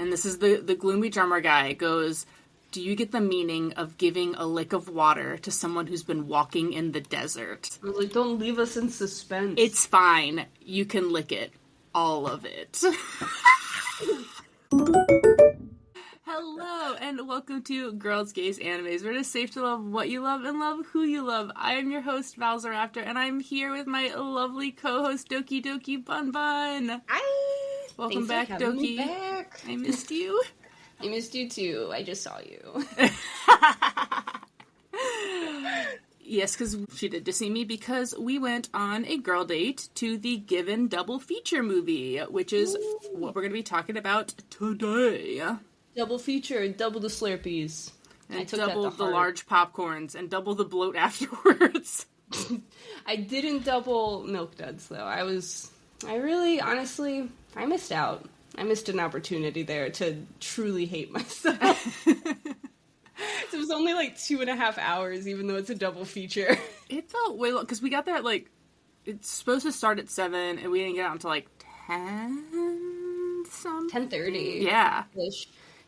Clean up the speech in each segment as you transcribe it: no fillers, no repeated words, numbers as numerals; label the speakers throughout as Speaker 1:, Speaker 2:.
Speaker 1: and this is the gloomy drummer guy, goes, do you get the meaning of giving a lick of water to someone who's been walking in the desert?
Speaker 2: I was like, don't leave us in suspense.
Speaker 1: It's fine. You can lick it. All of it. Hello, and welcome to Girls, Gays, Animes, where it is safe to love what you love and love who you love. I am your host, Valsaraptor, and I'm here with my lovely co-host, DokiDokiBunBun.
Speaker 2: Hi!
Speaker 1: Welcome back, Doki.
Speaker 2: Back.
Speaker 1: I missed you.
Speaker 2: I missed you too. I just saw you.
Speaker 1: Yes, because she did to see me because we went on a girl date to the Given double feature movie, which is what we're going to be talking about today.
Speaker 2: Double feature, double the Slurpees.
Speaker 1: And
Speaker 2: I took
Speaker 1: double
Speaker 2: that to
Speaker 1: the
Speaker 2: heart.
Speaker 1: large popcorns and double the bloat afterwards.
Speaker 2: I didn't double Milk Duds, though. Honestly, I missed out. I missed an opportunity there to truly hate myself. It was only like 2.5 hours, even though it's a double feature.
Speaker 1: It felt way long, because we got there at it's supposed to start at 7, and we didn't get out until 10 something.
Speaker 2: 10:30.
Speaker 1: Yeah.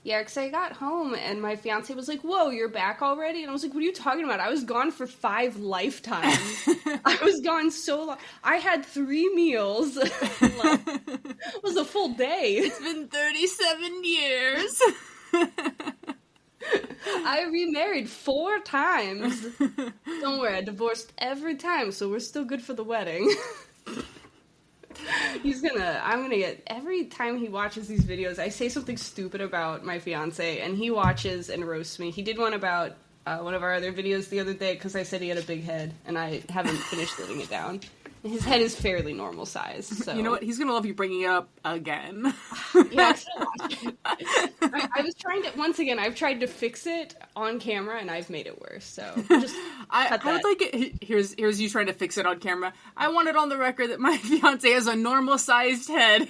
Speaker 2: Yeah, because I got home, and my fiance was like, whoa, you're back already? And I was like, what are you talking about? I was gone for 5 lifetimes. I was gone so long. I had 3 meals. It was a full day.
Speaker 1: It's been 37 years.
Speaker 2: I remarried 4 times. Don't worry, I divorced every time, so we're still good for the wedding. Every time he watches these videos, I say something stupid about my fiance, and he watches and roasts me. He did one about one of our other videos the other day, because I said he had a big head, and I haven't finished letting it down. His head is fairly normal size, so...
Speaker 1: You know what? He's gonna love you bringing it up again.
Speaker 2: Yeah, I was trying to... Once again, I've tried to fix it on camera, and I've made it worse, so... Just
Speaker 1: I would like it... Here's you trying to fix it on camera. I want it on the record that my fiancé has a normal-sized head.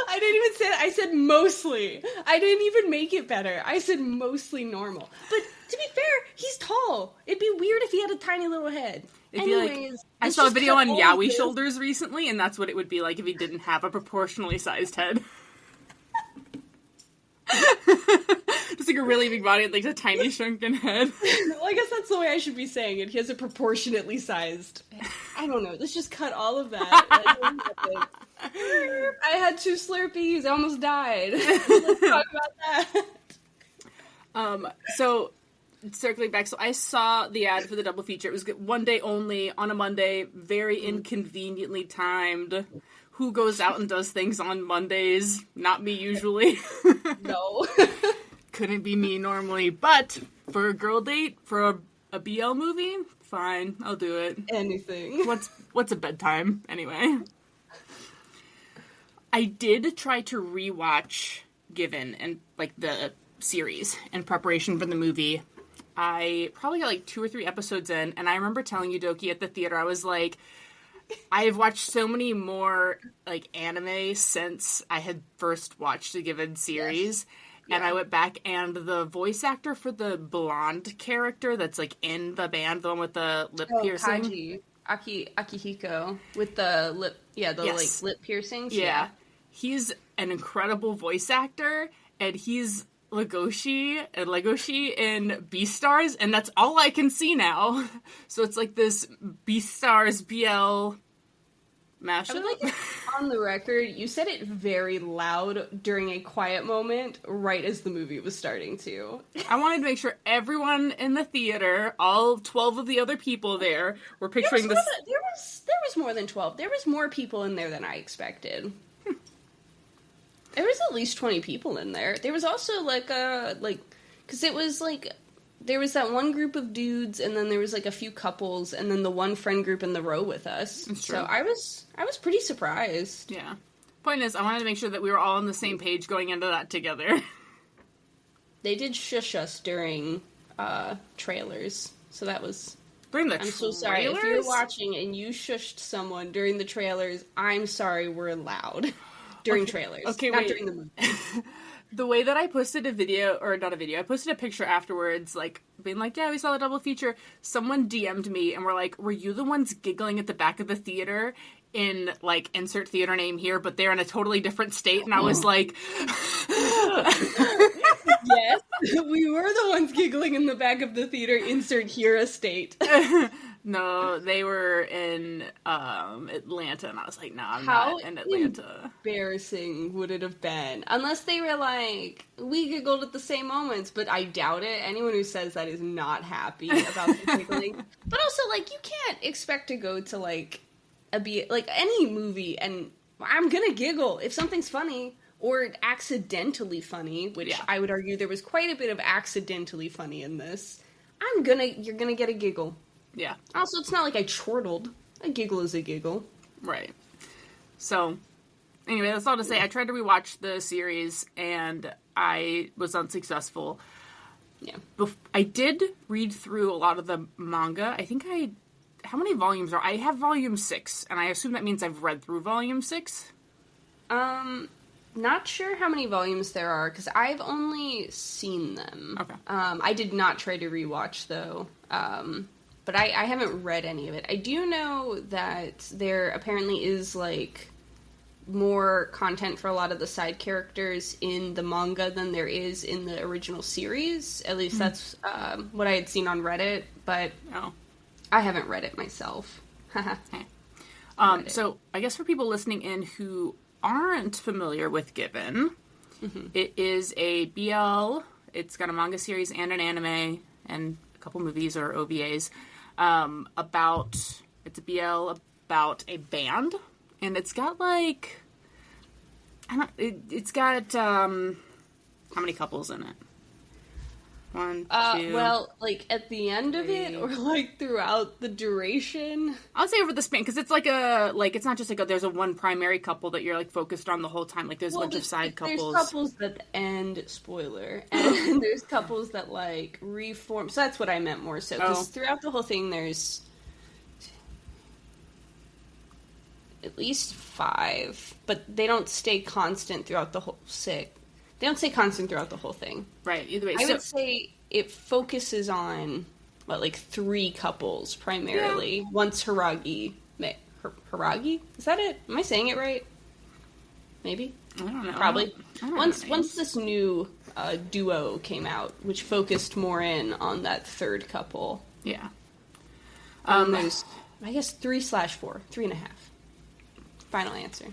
Speaker 2: I didn't even say that. I said mostly. I didn't even make it better. I said mostly normal. But, to be fair, he's tall. It'd be weird if he had a tiny little head. Anyways,
Speaker 1: I saw a video on Yowie shoulders recently, and that's what it would be like if he didn't have a proportionally sized head. Just like a really big body and like a tiny shrunken head.
Speaker 2: Well, I guess that's the way I should be saying it. He has a proportionately sized... I don't know. Let's just cut all of that. I had 2 Slurpees. I almost died. Let's talk about that.
Speaker 1: So... Circling back, so I saw the ad for the double feature. It was one day only, on a Monday, very inconveniently timed. Who goes out and does things on Mondays? Not me, usually.
Speaker 2: No.
Speaker 1: Couldn't be me normally, but for a girl date, for a BL movie, fine, I'll do it.
Speaker 2: Anything.
Speaker 1: What's a bedtime, anyway? I did try to rewatch Given, and, the series, in preparation for the movie. I probably got 2 or 3 episodes in, and I remember telling you, Doki, at the theater, I was like, I have watched so many more, anime since I had first watched the Given series, yeah. And I went back, and the voice actor for the blonde character that's, in the band, the one with the lip piercing.
Speaker 2: Kaji. Akihiko, with the lip,
Speaker 1: yes.
Speaker 2: Lip piercings.
Speaker 1: Yeah. He's an incredible voice actor, and he's Legoshi in Beastars, and that's all I can see now. So it's this Beastars BL mashup.
Speaker 2: I would like it on the record, you said it very loud during a quiet moment, right as the movie was starting to.
Speaker 1: I wanted to make sure everyone in the theater, all 12 of the other people there, were picturing this.
Speaker 2: There was more than 12. There was more people in there than I expected. There was at least 20 people in there. There was also, because it was, there was that one group of dudes, and then there was, a few couples, and then the one friend group in the row with us.
Speaker 1: That's true.
Speaker 2: So I was pretty surprised.
Speaker 1: Yeah. Point is, I wanted to make sure that we were all on the same page going into that together.
Speaker 2: They did shush us during, trailers, so that was...
Speaker 1: I'm
Speaker 2: so sorry. If you're watching and you shushed someone during the trailers, I'm sorry, we're loud. During trailers. Okay, not during the movie.
Speaker 1: The way that I posted a video, or not a video, I posted a picture afterwards, being yeah, we saw the double feature. Someone DM'd me and were you the ones giggling at the back of the theater in, insert theater name here, but they're in a totally different state? And I was like...
Speaker 2: giggling in the back of the theater. Insert here a state.
Speaker 1: No, they were in Atlanta, and I was like, no, I'm
Speaker 2: How
Speaker 1: not in Atlanta.
Speaker 2: embarrassing would it have been? Unless they were like, we giggled at the same moments, but I doubt it. Anyone who says that is not happy about the giggling. But also, like, you can't expect to go to, like, any movie, and I'm gonna giggle if something's funny, or accidentally funny, which I would argue there was quite a bit of accidentally funny in this. You're gonna get a giggle.
Speaker 1: Yeah.
Speaker 2: Also, it's not like I chortled. A giggle is a giggle.
Speaker 1: Right. So, anyway, that's all to say. I tried to rewatch the series, and I was unsuccessful.
Speaker 2: Yeah.
Speaker 1: I did read through a lot of the manga. I think how many volumes I have volume 6, and I assume that means I've read through volume 6?
Speaker 2: Not sure how many volumes there are, because I've only seen them.
Speaker 1: Okay.
Speaker 2: I did not try to rewatch, though. But I haven't read any of it. I do know that there apparently is, like, more content for a lot of the side characters in the manga than there is in the original series. At least that's what I had seen on Reddit, but I haven't read it myself.
Speaker 1: So I guess for people listening in who aren't familiar with Given, it is a BL. It's got a manga series and an anime and a couple movies or OVAs it's a BL about a band, and it's got like it's got how many couples in it? 1, 2.
Speaker 2: Well, like at the end of it, or like throughout the duration?
Speaker 1: I'll say over the span, because it's it's not just like there's a one primary couple that you're like focused on the whole time. Like there's a bunch of side couples.
Speaker 2: There's couples that end, spoiler, and there's couples that like reform. So that's what I meant more so, because throughout the whole thing there's at least 5, but they don't stay constant throughout the whole 6. They don't stay constant throughout the whole thing.
Speaker 1: Right, either way.
Speaker 2: I would say it focuses on, 3 couples, primarily. Yeah. Once Haragi... Haragi? Is that it? Am I saying it right? Maybe?
Speaker 1: I don't know.
Speaker 2: Probably.
Speaker 1: I don't
Speaker 2: once this new duo came out, which focused more in on that third couple.
Speaker 1: Yeah.
Speaker 2: There's, I guess, 3/4. 3.5. Final answer.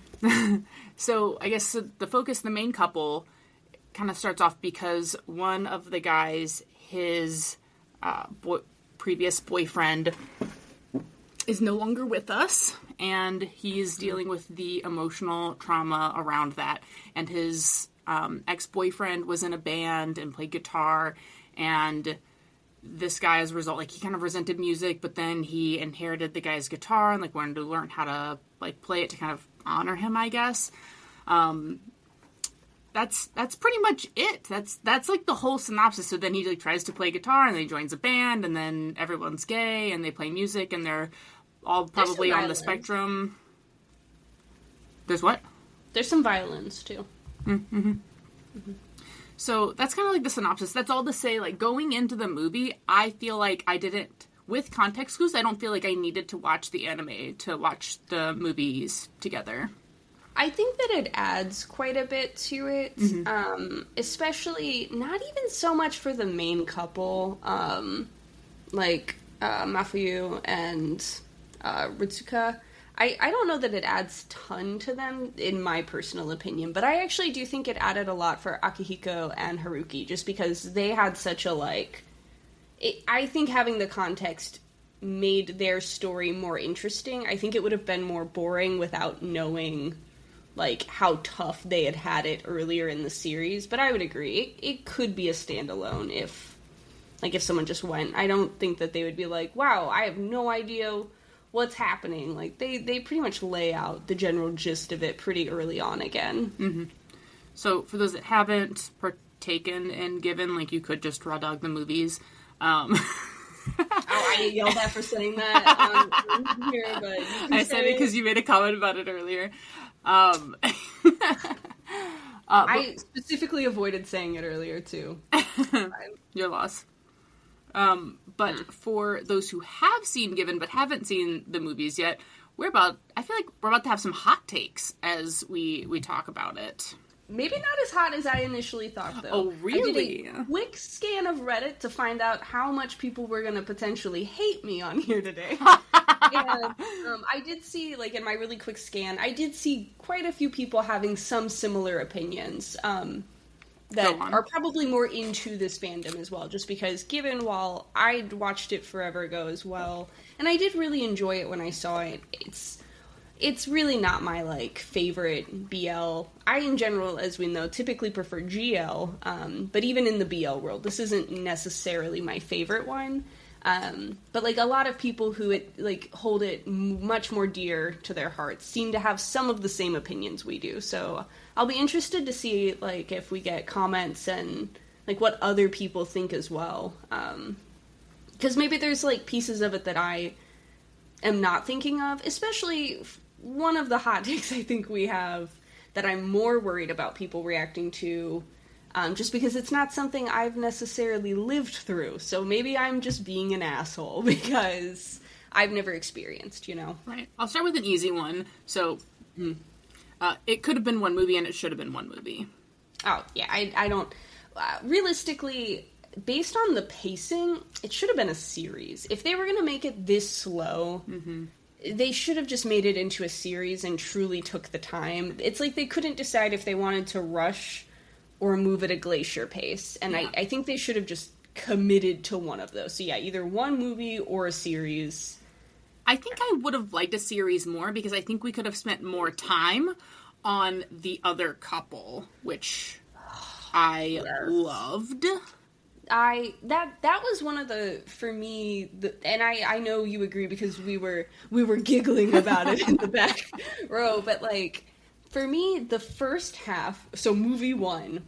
Speaker 1: So, I guess the focus, the main couple, kind of starts off because one of the guys, his previous boyfriend, is no longer with us, and he's dealing with the emotional trauma around that. And his ex-boyfriend was in a band and played guitar, and this guy, as a result, he kind of resented music, but then he inherited the guy's guitar and wanted to learn how to play it to kind of honor him, I guess. That's pretty much it. That's the whole synopsis. So then he tries to play guitar, and then he joins a band, and then everyone's gay, and they play music, and they're all probably on the spectrum. There's what?
Speaker 2: There's some violins too.
Speaker 1: Mm-hmm. Mm-hmm. So that's kind of the synopsis. That's all to say, going into the movie, I feel like I didn't, with context clues, I don't feel like I needed to watch the anime to watch the movies together.
Speaker 2: I think that it adds quite a bit to it, especially not even so much for the main couple, Mafuyu and Ritsuka. I don't know that it adds a ton to them, in my personal opinion, but I actually do think it added a lot for Akihiko and Haruki, just because they had such a, I think having the context made their story more interesting. I think it would have been more boring without knowing, how tough they had it earlier in the series, but I would agree. It could be a standalone if someone just went. I don't think that they would be wow, I have no idea what's happening. They pretty much lay out the general gist of it pretty early on again.
Speaker 1: Mm-hmm. So for those that haven't partaken in Given, you could just raw dog the movies.
Speaker 2: I yelled at for saying that on here, but
Speaker 1: I said it because you made a comment about it earlier.
Speaker 2: I specifically avoided saying it earlier too.
Speaker 1: Your loss. But for those who have seen Given but haven't seen the movies yet, I feel like we're about to have some hot takes as we talk about it.
Speaker 2: maybe not as hot as I initially thought, though.
Speaker 1: Oh, really?
Speaker 2: I did a quick scan of Reddit to find out how much people were going to potentially hate me on here today. And I did see, like, in my really quick scan, I did see quite a few people having some similar opinions that are probably more into this fandom as well, just because, given while I'd watched it forever ago as well, and I did really enjoy it when I saw it, it's really not my, like, favorite BL. I, in general, as we know, typically prefer GL, but even in the BL world, this isn't necessarily my favorite one. But, like, a lot of people who, hold it much more dear to their hearts seem to have some of the same opinions we do. So I'll be interested to see, like, if we get comments and, like, what other people think as well. Because maybe there's, like, pieces of it that I am not thinking of, especially one of the hot takes I think we have that I'm more worried about people reacting to, just because it's not something I've necessarily lived through. So maybe I'm just being an asshole because I've never experienced, you know?
Speaker 1: Right. I'll start with an easy one. So, it could have been one movie and it should have been one movie.
Speaker 2: Oh, yeah, I don't... realistically, based on the pacing, it should have been a series. If they were going to make it this slow, they should have just made it into a series and truly took the time. It's like they couldn't decide if they wanted to rush or move at a glacier pace. And I think they should have just committed to one of those. So yeah, either one movie or a series.
Speaker 1: I think I would have liked a series more because I think we could have spent more time on the other couple, which I loved.
Speaker 2: That was one of the, for me, and I know you agree because we were giggling about it in the back row, but like, for me, the first half, so movie one,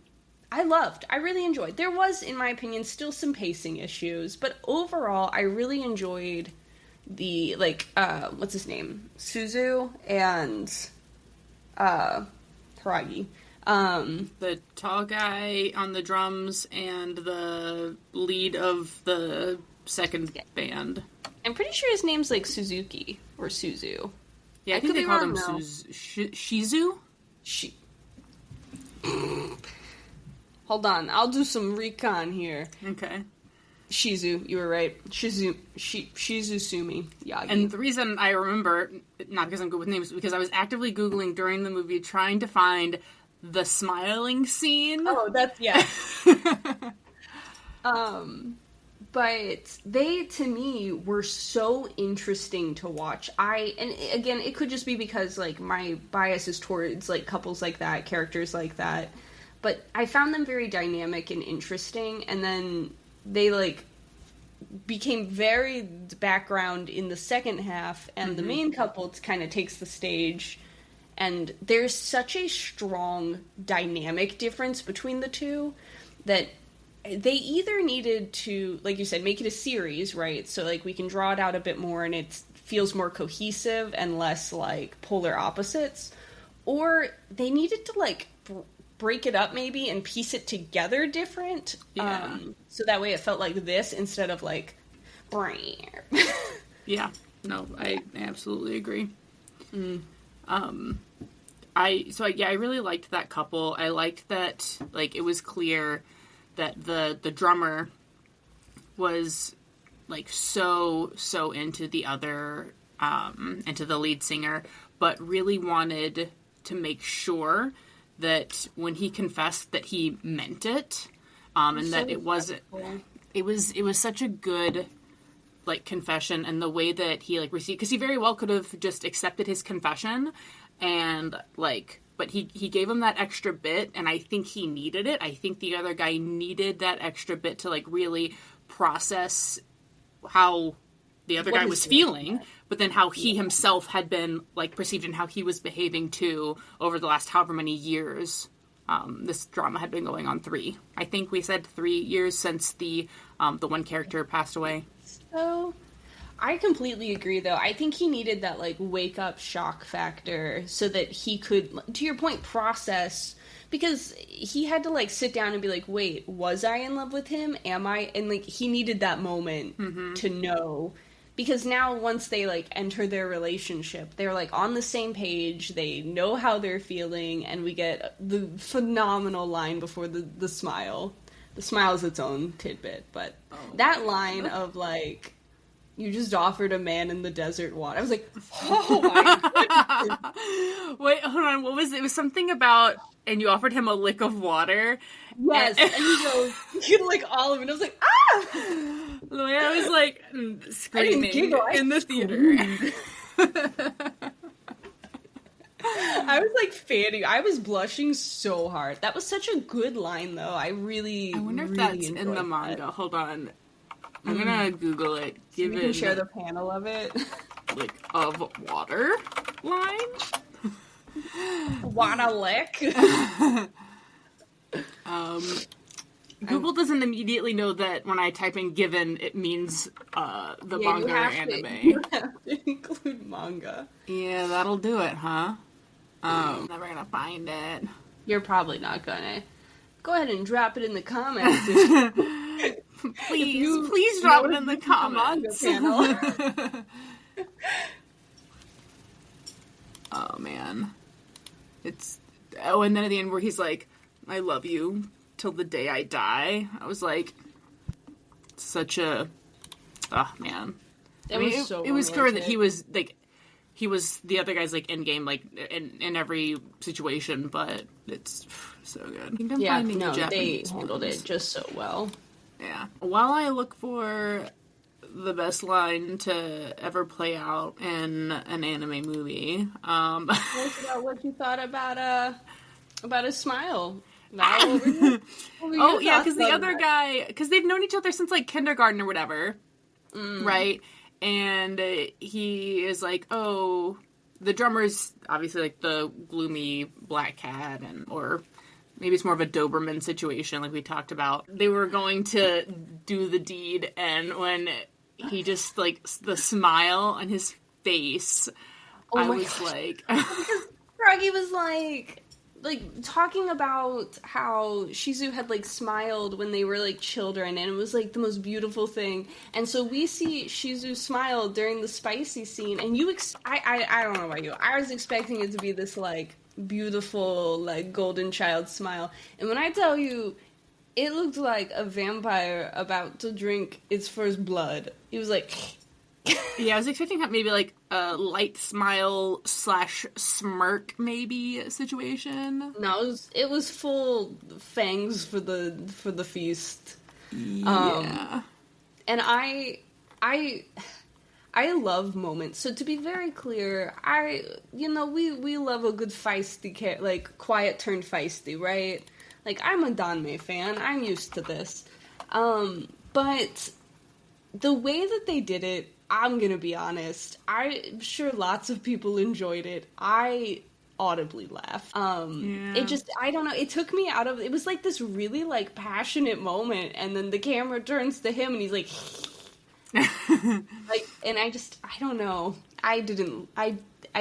Speaker 2: I really enjoyed. There was, in my opinion, still some pacing issues, but overall, I really enjoyed the, like, what's his name? Suzu and, Haragi.
Speaker 1: The tall guy on the drums and the lead of the second band.
Speaker 2: I'm pretty sure his name's, like, Suzuki, or Suzu.
Speaker 1: Yeah, I think they called him Shizu?
Speaker 2: Hold on, I'll do some recon here.
Speaker 1: Okay.
Speaker 2: Shizu, you were right. Shizusumi Yagi.
Speaker 1: And the reason I remember, not because I'm good with names, because I was actively Googling during the movie trying to find the smiling scene.
Speaker 2: Oh, that's, yeah. But they, to me, were so interesting to watch. And again, it could just be because, like, my bias is towards, like, couples like that, characters like that. But I found them very dynamic and interesting, and then they, like, became very background in the second half, and the main couple kind of takes the stage, and there's such a strong dynamic difference between the two that they either needed to, like you said, make it a series, right? So, like, we can draw it out a bit more and it feels more cohesive and less, like, polar opposites. Or they needed to, like, break it up maybe and piece it together different.
Speaker 1: Yeah.
Speaker 2: So that way it felt like this instead of, like,
Speaker 1: Yeah. No, I absolutely agree. I really liked that couple. I liked that, like, it was clear that the drummer was, like, so into the other, into the lead singer, but really wanted to make sure that when he confessed that he meant it, and that it was such a good, like, confession, and the way that he, like, received, because he very well could have just accepted his confession, and, like, but he gave him that extra bit, and I think he needed it. I think the other guy needed that extra bit to, like, really process how the other guy was feeling, but then how he himself had been, like, perceived and how he was behaving, too, over the last however many years this drama had been going on. 3. I think we said 3 years since the one character passed away.
Speaker 2: So, I completely agree, though. I think he needed that, like, wake-up shock factor so that he could, to your point, process, because he had to, like, sit down and be like, wait, was I in love with him? Am I? And, like, he needed that moment to know because now once they, like, enter their relationship, they're, like, on the same page, they know how they're feeling, and we get the phenomenal line before the smile. The smile is its own tidbit, but that line of, like, you just offered a man in the desert water. I was like, oh my goodness.
Speaker 1: Wait, hold on, what was it? It was something about, and you offered him a lick of water.
Speaker 2: Yes, and he goes, you lick all of it. And I was like, ah!
Speaker 1: The way I was, like, screaming in the theater.
Speaker 2: I was, like, fanning. I was blushing so hard. That was such a good line, though. I wonder if that's
Speaker 1: in the manga.
Speaker 2: That.
Speaker 1: Hold on. I'm gonna Google it.
Speaker 2: You can share the panel of it.
Speaker 1: Like, of water line?
Speaker 2: Wanna lick?
Speaker 1: Google doesn't immediately know that when I type in given, it means the manga or anime.
Speaker 2: You have to include manga.
Speaker 1: Yeah, that'll do it, huh? Never gonna find it.
Speaker 2: You're probably not gonna. Go ahead and drop it in the comments.
Speaker 1: Please drop it in the comments.
Speaker 2: Panel.
Speaker 1: Oh, man. And then at the end where he's like, I love you till the day I die. I was like, such a... Oh, man. It was clear that he was, like... He was the other guy's, like, in-game, like, in every situation, but it's so good.
Speaker 2: Yeah, no, they handled it just so well.
Speaker 1: Yeah. While I look for the best line to ever play out in an anime movie,
Speaker 2: Tell us about what you thought about his smile. Yeah,
Speaker 1: because the other guy, because they've known each other since, like, kindergarten or whatever, right? And he is like, oh, the drummer's obviously, like, the gloomy black cat, or maybe it's more of a Doberman situation, like we talked about. They were going to do the deed, and when he just, like, the smile on his face, I was like...
Speaker 2: Because Froggy was, like, talking about how Shizu had, like, smiled when they were, like, children, and it was, like, the most beautiful thing. And so we see Shizu smile during the spicy scene, and I don't know about you, I was expecting it to be this, like, beautiful, like, golden child smile. And when I tell you, it looked like a vampire about to drink its first blood. He was like...
Speaker 1: Yeah, I was expecting maybe, like, a light smile / smirk, maybe, situation.
Speaker 2: No, it was full fangs for the feast.
Speaker 1: Yeah.
Speaker 2: And I love moments. So to be very clear, we love a good feisty, like, quiet turned feisty, right? Like, I'm a Danmei fan. I'm used to this. But the way that they did it, I'm gonna be honest, I'm sure lots of people enjoyed it. I audibly laughed. It just, I don't know, it took me out of, it was like this really, like, passionate moment, and then the camera turns to him, and he's like, like, and I don't know, I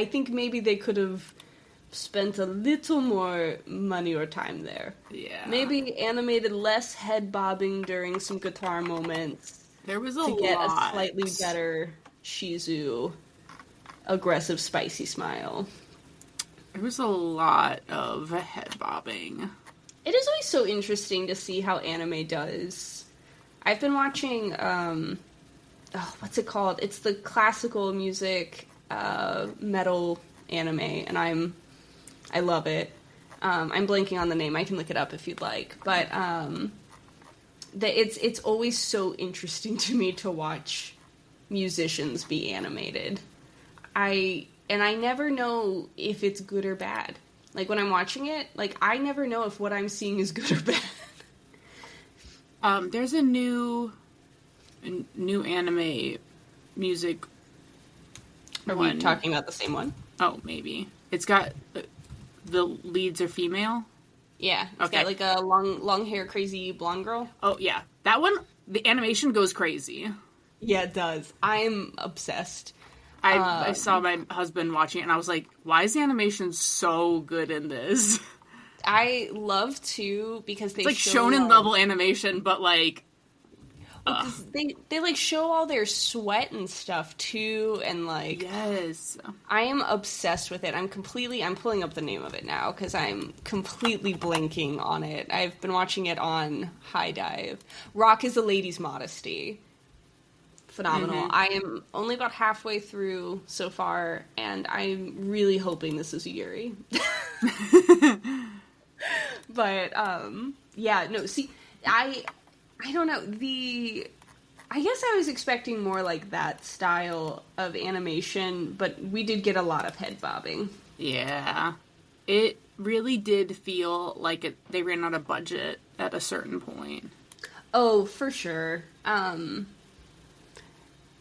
Speaker 2: think maybe they could have spent a little more money or time there.
Speaker 1: Yeah.
Speaker 2: Maybe animated less head bobbing during some guitar moments.
Speaker 1: There was
Speaker 2: to get a slightly better Shizu aggressive spicy smile.
Speaker 1: There was a lot of head bobbing.
Speaker 2: It is always so interesting to see how anime does. I've been watching what's it called? It's the classical music metal anime, and I love it. I'm blanking on the name. I can look it up if you'd like. But it's always so interesting to me to watch musicians be animated. I never know if it's good or bad. Like, when I'm watching it, like, I never know if what I'm seeing is good or bad.
Speaker 1: There's a new anime music.
Speaker 2: Are we talking about the same one?
Speaker 1: Oh, maybe. It's got the leads are female.
Speaker 2: Yeah, it's got, like, a long hair, crazy blonde girl.
Speaker 1: Oh, yeah. That one, the animation goes crazy.
Speaker 2: Yeah, it does. I'm obsessed.
Speaker 1: I saw my husband watching it, and I was like, why is the animation so good in this?
Speaker 2: I love, too, because they
Speaker 1: it's like shonen level animation, but, like,
Speaker 2: Because they like show all their sweat and stuff too, and like
Speaker 1: yes,
Speaker 2: I am obsessed with it. I'm pulling up the name of it now because I'm completely blanking on it. I've been watching it on High Dive. Rock is a Lady's Modesty. Phenomenal.
Speaker 1: Mm-hmm.
Speaker 2: I am only about halfway through so far, and I'm really hoping this is a Yuri. But yeah, no. See, I don't know. I guess I was expecting more like that style of animation, but we did get a lot of head bobbing.
Speaker 1: Yeah. It really did feel like they ran out of budget at a certain point.
Speaker 2: Oh, for sure.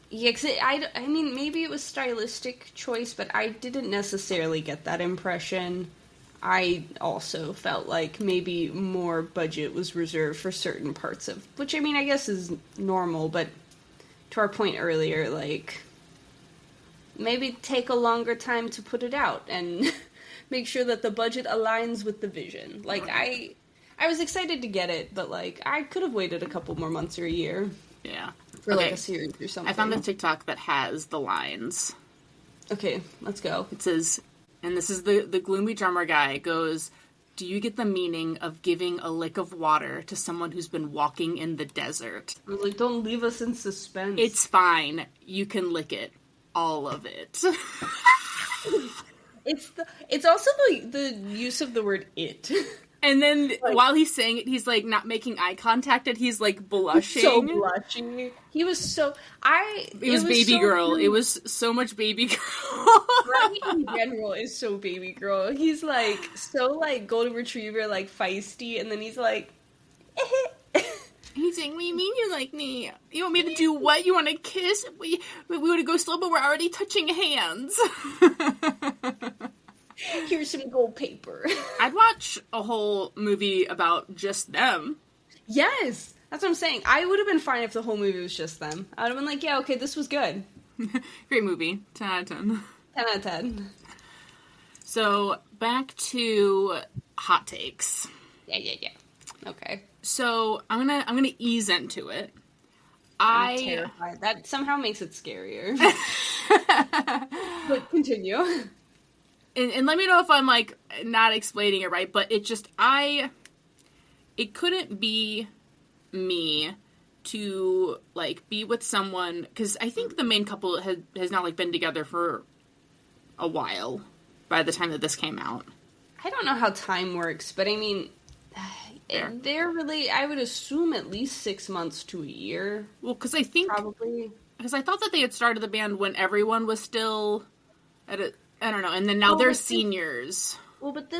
Speaker 2: Yeah, 'cause I mean, maybe it was stylistic choice, but I didn't necessarily get that impression. I also felt like maybe more budget was reserved for certain parts of, which I mean, I guess is normal, but to our point earlier, like, maybe take a longer time to put it out and make sure that the budget aligns with the vision. Like, I was excited to get it, but like, I could have waited a couple more months or a year.
Speaker 1: Yeah.
Speaker 2: For like a series or something.
Speaker 1: I found a TikTok that has the lines.
Speaker 2: Okay, let's go.
Speaker 1: It says, and this is the gloomy drummer guy, goes, "Do you get the meaning of giving a lick of water to someone who's been walking in the desert?"
Speaker 2: I was like, don't leave us in suspense.
Speaker 1: It's fine. You can lick it. All of it.
Speaker 2: It's also the use of the word "it."
Speaker 1: And then
Speaker 2: like,
Speaker 1: while he's saying it, he's like not making eye contact, and he's like blushing.
Speaker 2: So blushing. He was so
Speaker 1: It was baby
Speaker 2: so
Speaker 1: girl.
Speaker 2: cute.
Speaker 1: It was so much baby girl.
Speaker 2: Remy in general is so baby girl. He's like so like golden retriever, like feisty, and then he's like
Speaker 1: He's saying, "What do you mean you like me? You want me to do what? You want to kiss? We want to go slow, but we're already touching hands."
Speaker 2: Here's some gold paper.
Speaker 1: I'd watch a whole movie about just them.
Speaker 2: Yes, that's what I'm saying. I would have been fine if the whole movie was just them. I would have been like, yeah, okay, this was good.
Speaker 1: Great movie. 10 out of 10.
Speaker 2: 10 out of 10.
Speaker 1: So, back to hot takes.
Speaker 2: Yeah. Okay.
Speaker 1: So, I'm gonna ease into it.
Speaker 2: I'm terrified. That somehow makes it scarier. But continue.
Speaker 1: And let me know if I'm, like, not explaining it right, but it couldn't be me to, like, be with someone, because I think the main couple has now, like, been together for a while by the time that this came out.
Speaker 2: I don't know how time works, but I mean, they're really, I would assume at least 6 months to a year.
Speaker 1: Well, because I think...
Speaker 2: Probably.
Speaker 1: Because I thought that they had started the band when everyone was still at a... I don't know, and then now they're seniors.
Speaker 2: Well, but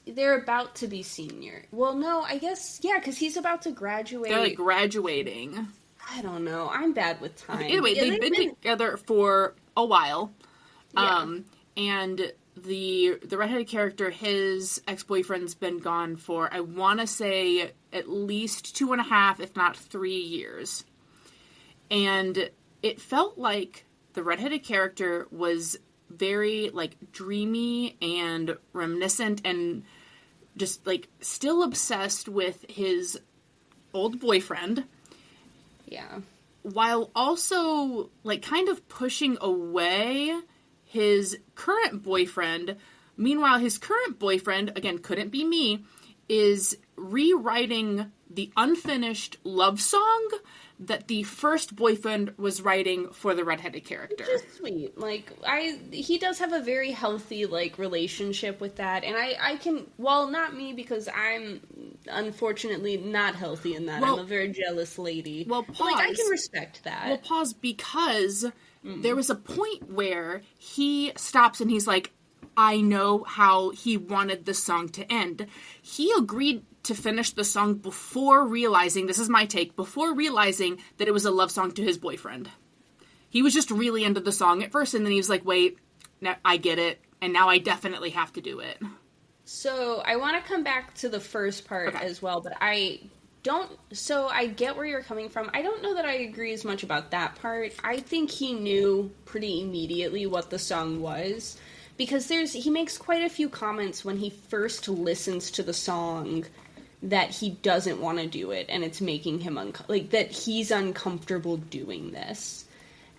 Speaker 2: they're about to be senior. Well, no, I guess, yeah, because he's about to graduate.
Speaker 1: They're, like, graduating.
Speaker 2: I don't know. I'm bad with time.
Speaker 1: Anyway, they've been together for a while.
Speaker 2: Yeah.
Speaker 1: And the redheaded character, his ex-boyfriend's been gone for, I want to say, at least 2.5, if not 3 years. And it felt like the redheaded character was very, like, dreamy and reminiscent and just, like, still obsessed with his old boyfriend.
Speaker 2: Yeah.
Speaker 1: While also, like, kind of pushing away his current boyfriend. Meanwhile, his current boyfriend, again, couldn't be me, is rewriting the unfinished love song that the first boyfriend was writing for the redheaded character.
Speaker 2: Which is sweet. Like, he does have a very healthy, like, relationship with that, and I can, well, not me, because I'm unfortunately not healthy in that. I'm a very jealous lady.
Speaker 1: Well, pause.
Speaker 2: But, like, I can respect that.
Speaker 1: Well, pause, because there was a point where he stops and he's like, I know how he wanted the song to end. He agreed to finish the song before realizing, this is my take, before realizing that it was a love song to his boyfriend. He was just really into the song at first, and then he was like, wait, now I get it, and now I definitely have to do it.
Speaker 2: So, I want to come back to the first part as well, but I get where you're coming from. I don't know that I agree as much about that part. I think he knew pretty immediately what the song was, because he makes quite a few comments when he first listens to the song that he doesn't want to do it, and it's making him that he's uncomfortable doing this.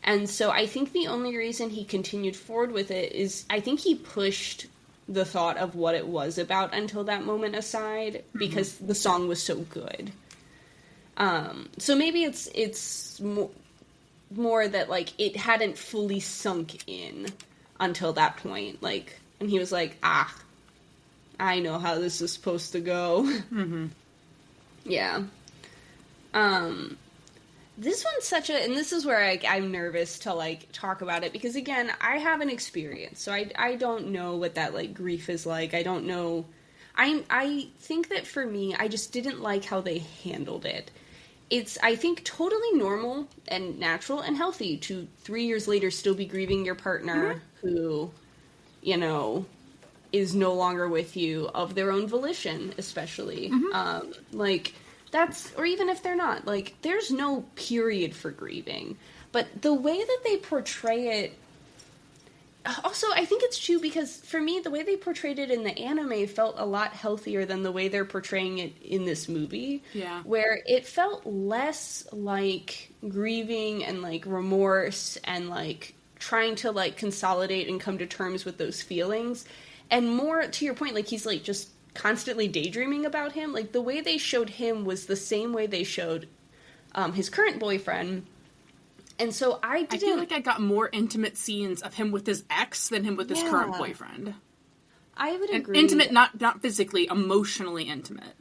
Speaker 2: And so I think the only reason he continued forward with it is I think he pushed the thought of what it was about until that moment aside, because the song was so good. So maybe it's more that, like, it hadn't fully sunk in until that point. Like, and he was like, I know how this is supposed to go. Mm-hmm. Yeah. This one's and this is where I'm nervous to, like, talk about it, because, again, I haven't experienced, so I don't know what that, like, grief is like. I don't know. I think that for me, I just didn't like how they handled it. It's, I think, totally normal and natural and healthy to 3 years later still be grieving your partner who, you know, is no longer with you of their own volition, especially. Like, that's, or even if they're not, like, there's no period for grieving. But the way that they portray it, also, I think it's true because, for me, the way they portrayed it in the anime felt a lot healthier than the way they're portraying it in this movie. Yeah. Where it felt less like grieving and, like, remorse and, like, trying to, like, consolidate and come to terms with those feelings. And more, to your point, like, he's, like, just constantly daydreaming about him. Like, the way they showed him was the same way they showed his current boyfriend. And so I feel like I got more intimate scenes of him with his ex than him with his current boyfriend. I would agree. Intimate, not physically, emotionally intimate.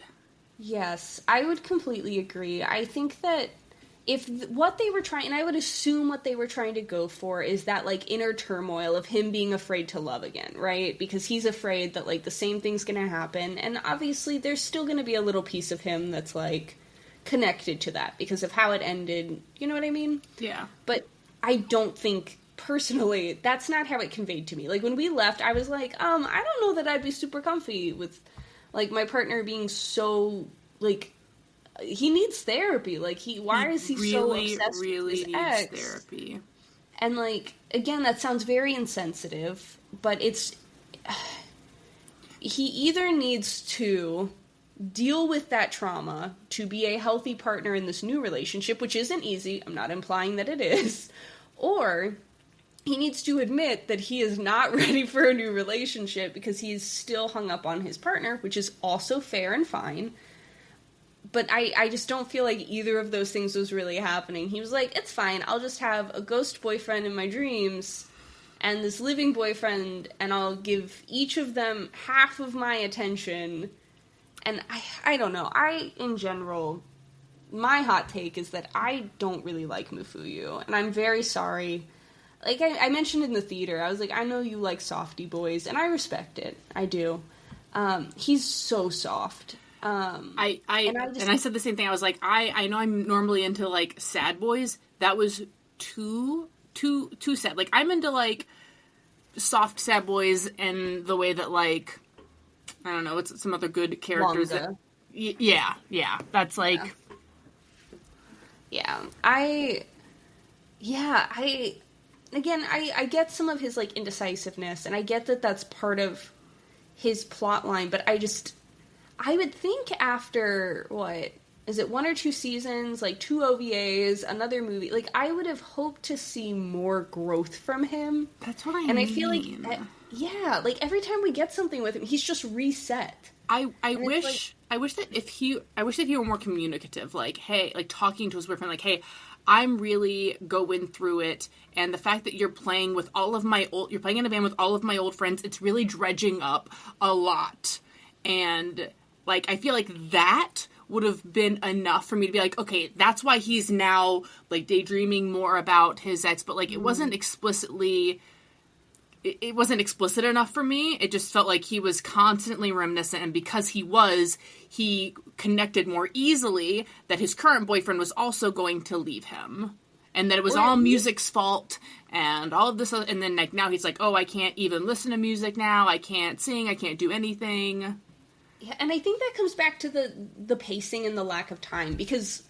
Speaker 2: Yes, I would completely agree. I think that if what they were trying, and I would assume what they were trying to go for is that, like, inner turmoil of him being afraid to love again, right? Because he's afraid that, like, the same thing's gonna happen, and obviously there's still gonna be a little piece of him that's, like, connected to that because of how it ended, you know what I mean? Yeah. But I don't think, personally, that's not how it conveyed to me. Like, when we left, I was like, I don't know that I'd be super comfy with, like, my partner being so, like, he needs therapy. Like, why is he so obsessed with his ex? Needs therapy. And, like, again, that sounds very insensitive, but he either needs to deal with that trauma to be a healthy partner in this new relationship, which isn't easy. I'm not implying that it is. Or he needs to admit that he is not ready for a new relationship because he's still hung up on his partner, which is also fair and fine. But I just don't feel like either of those things was really happening. He was like, it's fine, I'll just have a ghost boyfriend in my dreams and this living boyfriend, and I'll give each of them half of my attention. And I don't know. In general, my hot take is that I don't really like Mafuyu. And I'm very sorry. Like, I mentioned in the theater, I was like, I know you like softy boys, and I respect it. I do. He's so soft. And I said the same thing. I was like, I know I'm normally into, like, sad boys. That was too sad. Like, I'm into, like, soft sad boys in the way that, like, I don't know, it's some other good characters. Yeah. That's like... Yeah. I get some of his, like, indecisiveness, and I get that that's part of his plot line, but I would think after, what, is it 1 or 2 seasons, like 2 OVAs, another movie, like, I would have hoped to see more growth from him. That's what I mean. And I feel like, like, every time we get something with him, he's just reset. I wish that he were more communicative, like, hey, like, talking to his boyfriend, like, hey, I'm really going through it, and the fact that you're playing in a band with all of my old friends, it's really dredging up a lot. And, like, I feel like that would have been enough for me to be like, okay, that's why he's now, like, daydreaming more about his ex, but, like, it wasn't explicit enough for me. It just felt like he was constantly reminiscent, and because he connected more easily that his current boyfriend was also going to leave him, and that it was all music's fault, and all of this, and then, like, now he's like, oh, I can't even listen to music now, I can't sing, I can't do anything. Yeah, and I think that comes back to the pacing and the lack of time, because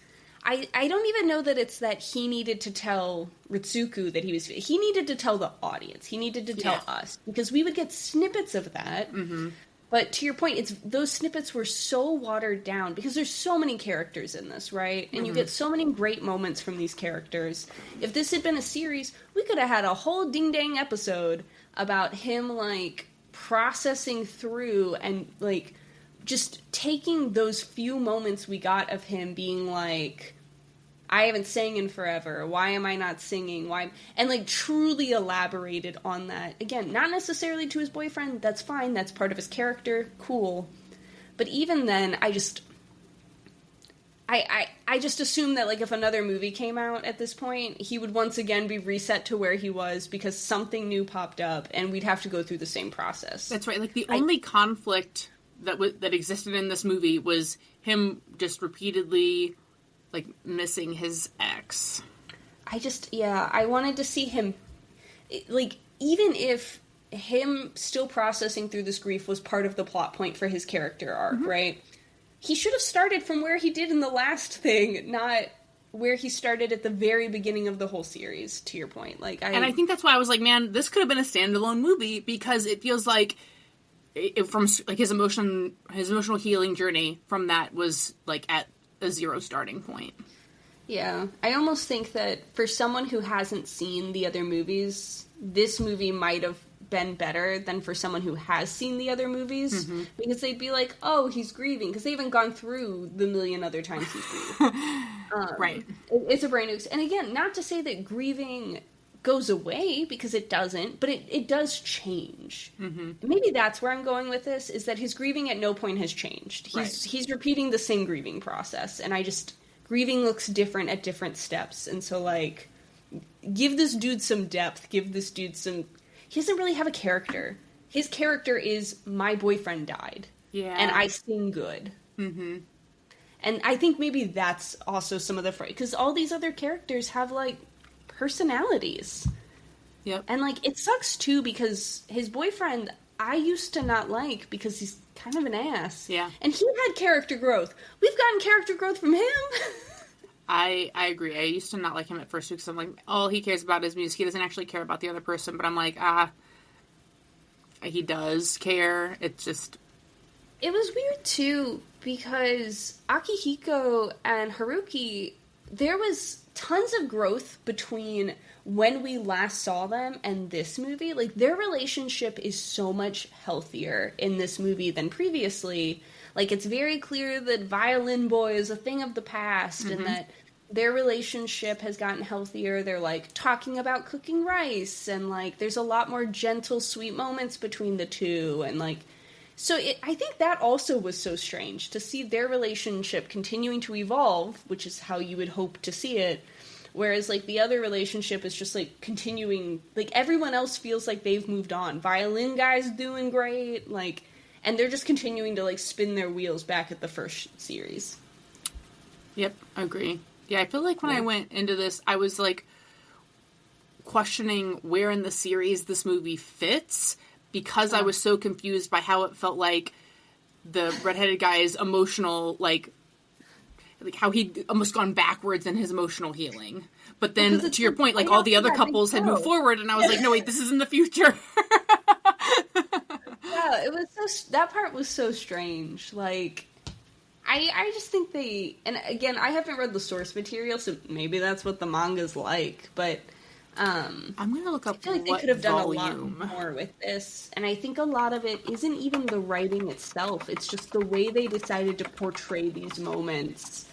Speaker 2: I don't even know that it's that he needed to tell Ritsuko that he needed to tell the audience. He needed to tell us, because we would get snippets of that. Mm-hmm. But to your point, it's those snippets were so watered down because there's so many characters in this, right? And you get so many great moments from these characters. If this had been a series, we could have had a whole ding-dang episode about him, like, processing through and, like, just taking those few moments we got of him being like, I haven't sang in forever. Why am I not singing? Why? And, like, truly elaborated on that. Again, not necessarily to his boyfriend. That's fine. That's part of his character. Cool. But even then, I just assume that, like, if another movie came out at this point, he would once again be reset to where he was because something new popped up, and we'd have to go through the same process.
Speaker 1: That's right. Like, the only conflict that existed in this movie was him just repeatedly, like, missing his ex.
Speaker 2: I wanted to see him, like, even if him still processing through this grief was part of the plot point for his character arc, right? He should have started from where he did in the last thing, not where he started at the very beginning of the whole series, to your point. And
Speaker 1: I think that's why I was like, man, this could have been a standalone movie, because it feels like from, like, his emotional healing journey from that was, like, at a zero starting point.
Speaker 2: Yeah. I almost think that for someone who hasn't seen the other movies, this movie might have been better than for someone who has seen the other movies, because they'd be like, oh, he's grieving, because they haven't gone through the million other times he's grieved.
Speaker 1: Right.
Speaker 2: It's a brand new... And again, not to say that grieving goes away, because it doesn't, but it does change. Maybe that's where I'm going with this, is that his grieving at no point has changed. He's repeating the same grieving process, and grieving looks different at different steps, and so, like, give this dude some depth, give this dude some... He doesn't really have a character. His character is, my boyfriend died.
Speaker 1: Yeah.
Speaker 2: And I sing good. And I think maybe that's also some of the... Because all these other characters have, like, personalities.
Speaker 1: Yep.
Speaker 2: And, like, it sucks, too, because his boyfriend, I used to not like, because he's kind of an ass.
Speaker 1: Yeah.
Speaker 2: And he had character growth. We've gotten character growth from him.
Speaker 1: I agree. I used to not like him at first because I'm like, all he cares about is music. He doesn't actually care about the other person. But I'm like, he does care. It's just...
Speaker 2: It was weird, too, because Akihiko and Haruki, there was tons of growth between when we last saw them and this movie. Like, their relationship is so much healthier in this movie than previously. Like, it's very clear that Violin Boy is a thing of the past, and that their relationship has gotten healthier. They're, like, talking about cooking rice, and, like, there's a lot more gentle, sweet moments between the two, and, like... So I think that also was so strange, to see their relationship continuing to evolve, which is how you would hope to see it, whereas, like, the other relationship is just, like, continuing... Like, everyone else feels like they've moved on. Violin Guy's doing great, like... And they're just continuing to, like, spin their wheels back at the first series.
Speaker 1: Yep, I agree. Yeah, I feel like when I went into this, I was, like, questioning where in the series this movie fits, because I was so confused by how it felt like the redheaded guy's emotional, like how he'd almost gone backwards in his emotional healing. But then, to your point, like, all the other couples had moved forward, and I was like, no, wait, this is in the future.
Speaker 2: Yeah, it was that part was so strange. Like, I just think and again, I haven't read the source material, so maybe that's what the manga's like, but
Speaker 1: I'm gonna look up.
Speaker 2: I feel like they could have done a lot more with this, and I think a lot of it isn't even the writing itself. It's just the way they decided to portray these moments.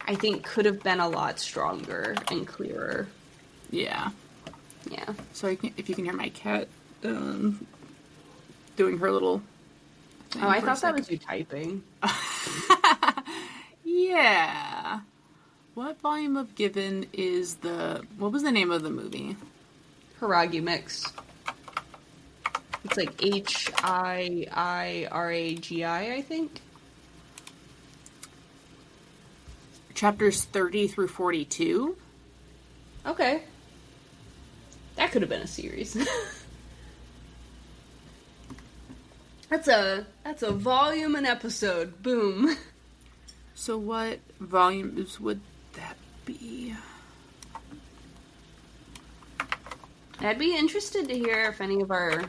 Speaker 2: I think could have been a lot stronger and clearer.
Speaker 1: Yeah.
Speaker 2: Yeah.
Speaker 1: So if you can hear my cat doing her little thing.
Speaker 2: Oh, I thought that was you typing.
Speaker 1: Yeah. What volume of Given is what was the name of the movie?
Speaker 2: Hiragi Mix. It's like Hiiragi, I think.
Speaker 1: Chapters 30 through 42.
Speaker 2: Okay. That could have been a series. That's a volume and episode. Boom.
Speaker 1: So what volumes would that be?
Speaker 2: I'd be interested to hear if any of our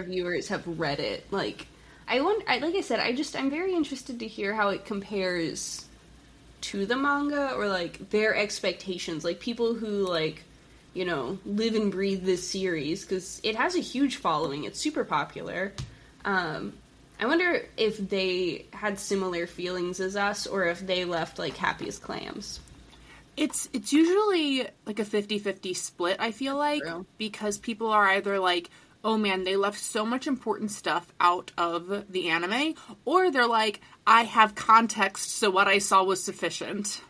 Speaker 2: viewers have read it. Like, like I said, I'm very interested to hear how it compares to the manga, or like their expectations, like people who like, you know, live and breathe this series, because it has a huge following. It's super popular. I wonder if they had similar feelings as us, or if they left like happy as clams.
Speaker 1: It's usually like a 50-50 split, I feel like, because people are either like, oh man, they left so much important stuff out of the anime, or they're like, I have context, so what I saw was sufficient.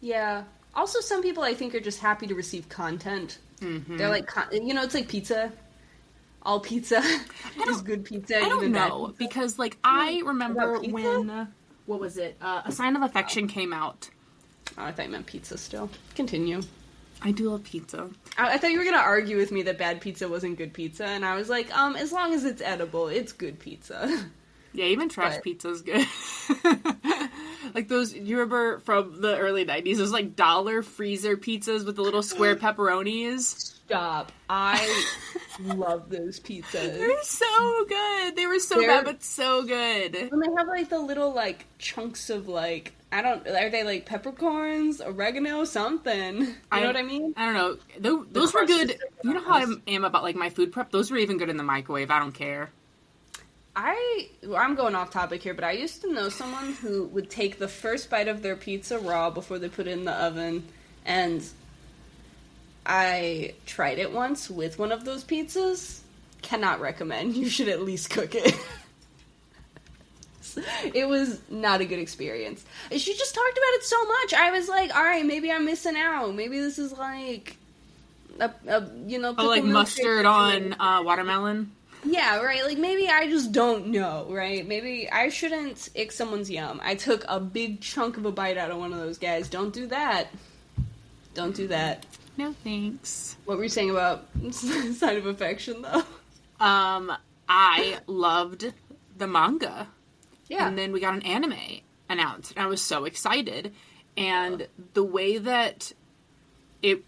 Speaker 2: Yeah. Also, some people I think are just happy to receive content. Mm-hmm. They're like, you know, it's like pizza. All pizza is good pizza.
Speaker 1: I don't know, because like I remember when, what was it? A Sign of Affection came out.
Speaker 2: Oh, I thought you meant pizza still. Continue.
Speaker 1: I do love pizza.
Speaker 2: I thought you were going to argue with me that bad pizza wasn't good pizza, and I was like, as long as it's edible, it's good pizza.
Speaker 1: Yeah, even trash pizza's good. Like those, you remember from the early 90s, those like dollar freezer pizzas with the little square pepperonis?
Speaker 2: Stop. I love those pizzas.
Speaker 1: They're so good. They were so bad, but so good.
Speaker 2: And they have like the little like chunks of like, are they like peppercorns, oregano, something? You know what I mean?
Speaker 1: I don't know. Those were good. You know how I am about like my food prep? Those were even good in the microwave. I don't care.
Speaker 2: I'm going off topic here, but I used to know someone who would take the first bite of their pizza raw before they put it in the oven, and I tried it once with one of those pizzas. Cannot recommend. You should at least cook it. It was not a good experience. She just talked about it so much. I was like, all right, maybe I'm missing out. Maybe this is like
Speaker 1: like mustard on watermelon.
Speaker 2: Yeah, right. Like, maybe I just don't know, right? Maybe I shouldn't ick someone's yum. I took a big chunk of a bite out of one of those guys. Don't do that. Don't do that.
Speaker 1: No thanks.
Speaker 2: What were you saying about Sign of Affection, though?
Speaker 1: I loved the manga.
Speaker 2: Yeah.
Speaker 1: And then we got an anime announced, and I was so excited. And the way that it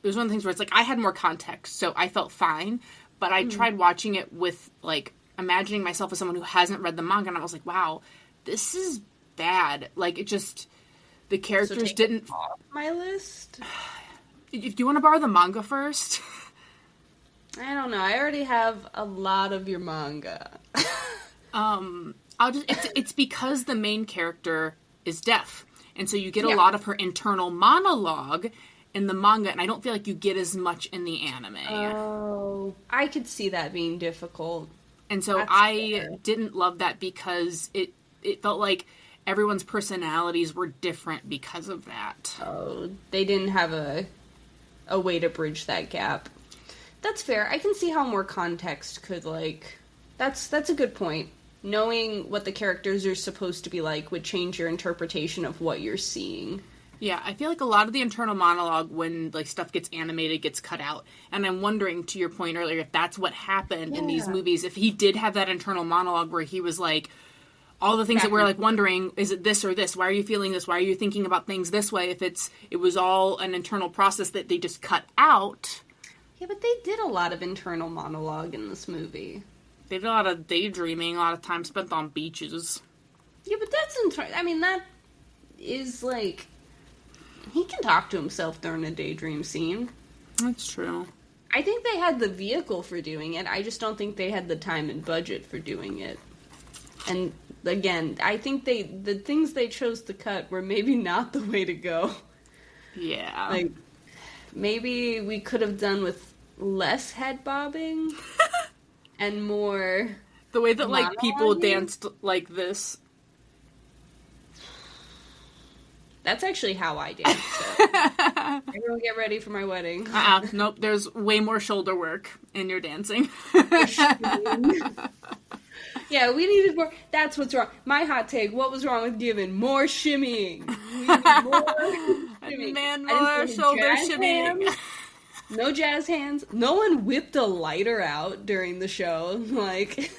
Speaker 1: was one of the things where it's like, I had more context, so I felt fine. But I tried watching it with, like, imagining myself as someone who hasn't read the manga, and I was like, wow, this is bad. Like, it just, the characters didn't...
Speaker 2: off my list?
Speaker 1: Do you want to borrow the manga first?
Speaker 2: I don't know. I already have a lot of your manga.
Speaker 1: It's because the main character is deaf. And so you get a lot of her internal monologue in the manga, and I don't feel like you get as much in the anime.
Speaker 2: Oh, I could see that being difficult.
Speaker 1: And so I didn't love that because it felt like everyone's personalities were different because of that.
Speaker 2: Oh, they didn't have a way to bridge that gap. That's fair. I can see how more context could, like... That's a good point. Knowing what the characters are supposed to be like would change your interpretation of what you're seeing.
Speaker 1: Yeah, I feel like a lot of the internal monologue when like stuff gets animated gets cut out. And I'm wondering, to your point earlier, if that's what happened in these movies, if he did have that internal monologue where he was like, all the things that we're like wondering, is it this or this? Why are you feeling this? Why are you thinking about things this way? If it was all an internal process that they just cut out.
Speaker 2: Yeah, but they did a lot of internal monologue in this movie.
Speaker 1: They did a lot of daydreaming, a lot of time spent on beaches.
Speaker 2: Yeah, but that's I mean, that is like... He can talk to himself during a daydream scene.
Speaker 1: That's true.
Speaker 2: I think they had the vehicle for doing it. I just don't think they had the time and budget for doing it. And again, I think the things they chose to cut were maybe not the way to go.
Speaker 1: Yeah.
Speaker 2: Like, maybe we could have done with less head bobbing and more...
Speaker 1: The way that, like, people danced like this.
Speaker 2: That's actually how I dance, so. Everyone get ready for my wedding.
Speaker 1: Nope, there's way more shoulder work in your dancing.
Speaker 2: Yeah, we needed more. That's what's wrong. My hot take, what was wrong with giving? More shimmying. We needed more shimmying.
Speaker 1: Man, more shoulder shimmying.
Speaker 2: No jazz hands. No one whipped a lighter out during the show. Like...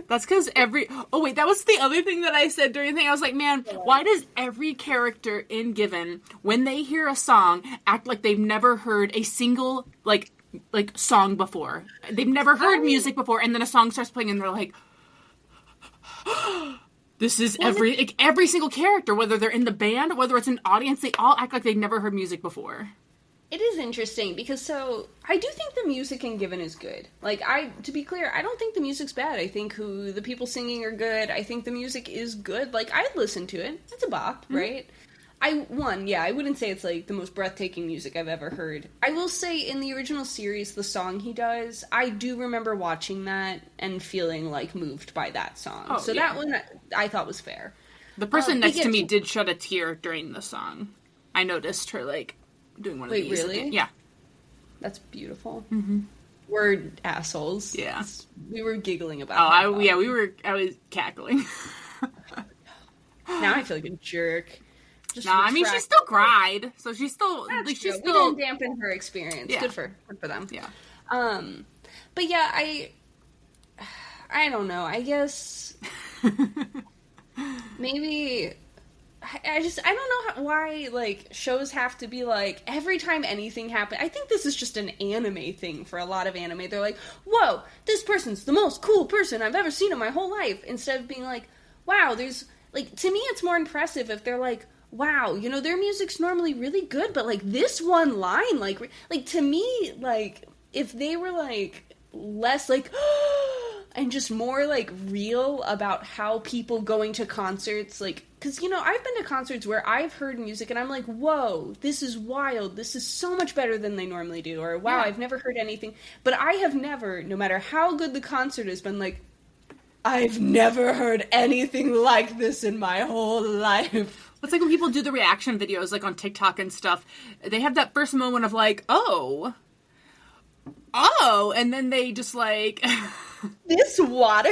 Speaker 1: That's because oh wait, that was the other thing that I said during the thing. I was like, man, why does every character in Given, when they hear a song, act like they've never heard a single, like song before? They've never heard music before, and then a song starts playing, and they're like, This is every single character, whether they're in the band, whether it's an audience, they all act like they've never heard music before.
Speaker 2: It is interesting, because I do think the music in Given is good. Like, to be clear, I don't think the music's bad. I think the people singing are good. I think the music is good. Like, I'd listen to it. It's a bop, right? I wouldn't say it's, like, the most breathtaking music I've ever heard. I will say, in the original series, the song he does, I do remember watching that and feeling, like, moved by that song. That one I thought was fair.
Speaker 1: The person next to me did shed a tear during the song. I noticed her, like, doing one of these.
Speaker 2: Wait, really?
Speaker 1: Yeah.
Speaker 2: That's beautiful. Mm-hmm. We're assholes.
Speaker 1: Yeah.
Speaker 2: We were giggling about it.
Speaker 1: I was cackling.
Speaker 2: Now I feel like a jerk.
Speaker 1: She still cried, so she's still
Speaker 2: we didn't dampen her experience.
Speaker 1: Yeah.
Speaker 2: Good for them.
Speaker 1: Yeah.
Speaker 2: But yeah, I don't know. I guess maybe I don't know why like shows have to be like every time anything happens. I think this is just an anime thing for a lot of anime. They're like, whoa, this person's the most cool person I've ever seen in my whole life. Instead of being like, wow, there's like, to me it's more impressive if they're like, wow, you know, their music's normally really good, but, like, this one line, like, to me, like, if they were, like, less, like, and just more, like, real about how people going to concerts, like, because, you know, I've been to concerts where I've heard music and I'm like, whoa, this is wild, this is so much better than they normally do, or, wow, I've never heard anything, but I have never, no matter how good the concert has been, like, I've never heard anything like this in my whole life.
Speaker 1: It's like when people do the reaction videos, like on TikTok and stuff, they have that first moment of like, oh, and then they just like...
Speaker 2: this water.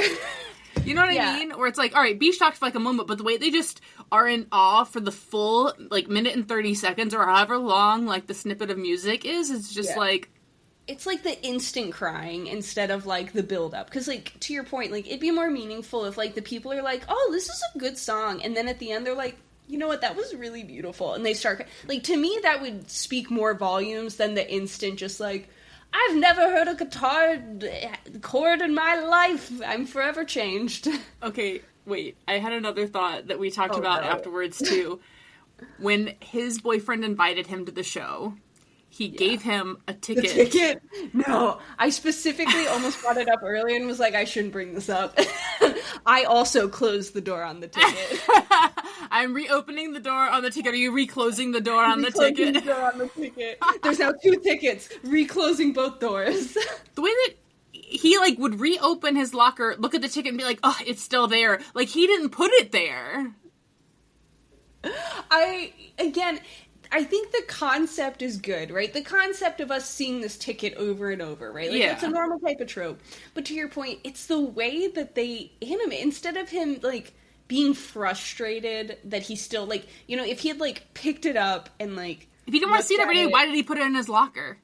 Speaker 1: You know what I mean? Where it's like, all right, be shocked for like a moment, but the way they just are in awe for the full, like, minute and 30 seconds or however long, like, the snippet of music is, it's just like...
Speaker 2: It's like the instant crying instead of, like, the build-up. Because, like, to your point, like, it'd be more meaningful if, like, the people are like, oh, this is a good song, and then at the end they're like, you know what, that was really beautiful. And they start... Like, to me, that would speak more volumes than the instant just, like, I've never heard a guitar chord in my life. I'm forever changed.
Speaker 1: Okay, wait. I had another thought that we talked about afterwards, too. When his boyfriend invited him to the show, he gave him a ticket.
Speaker 2: The ticket? No. I specifically almost brought it up earlier and was like, I shouldn't bring this up. I also closed the door on the ticket.
Speaker 1: I'm reopening the door on the ticket. Are you reclosing the door on the ticket?
Speaker 2: The door on the ticket. There's now 2 tickets. Reclosing both doors.
Speaker 1: The way that he, like, would reopen his locker, look at the ticket and be like, oh, it's still there. Like, he didn't put it there.
Speaker 2: I think the concept is good, right? The concept of us seeing this ticket over and over, right? Like, it's a normal type of trope. But to your point, it's the way that they animate. Instead of him, like, being frustrated that he still, like, you know, if he had, like, picked it up and, like...
Speaker 1: If he didn't want to see it every day, why did he put it in his locker?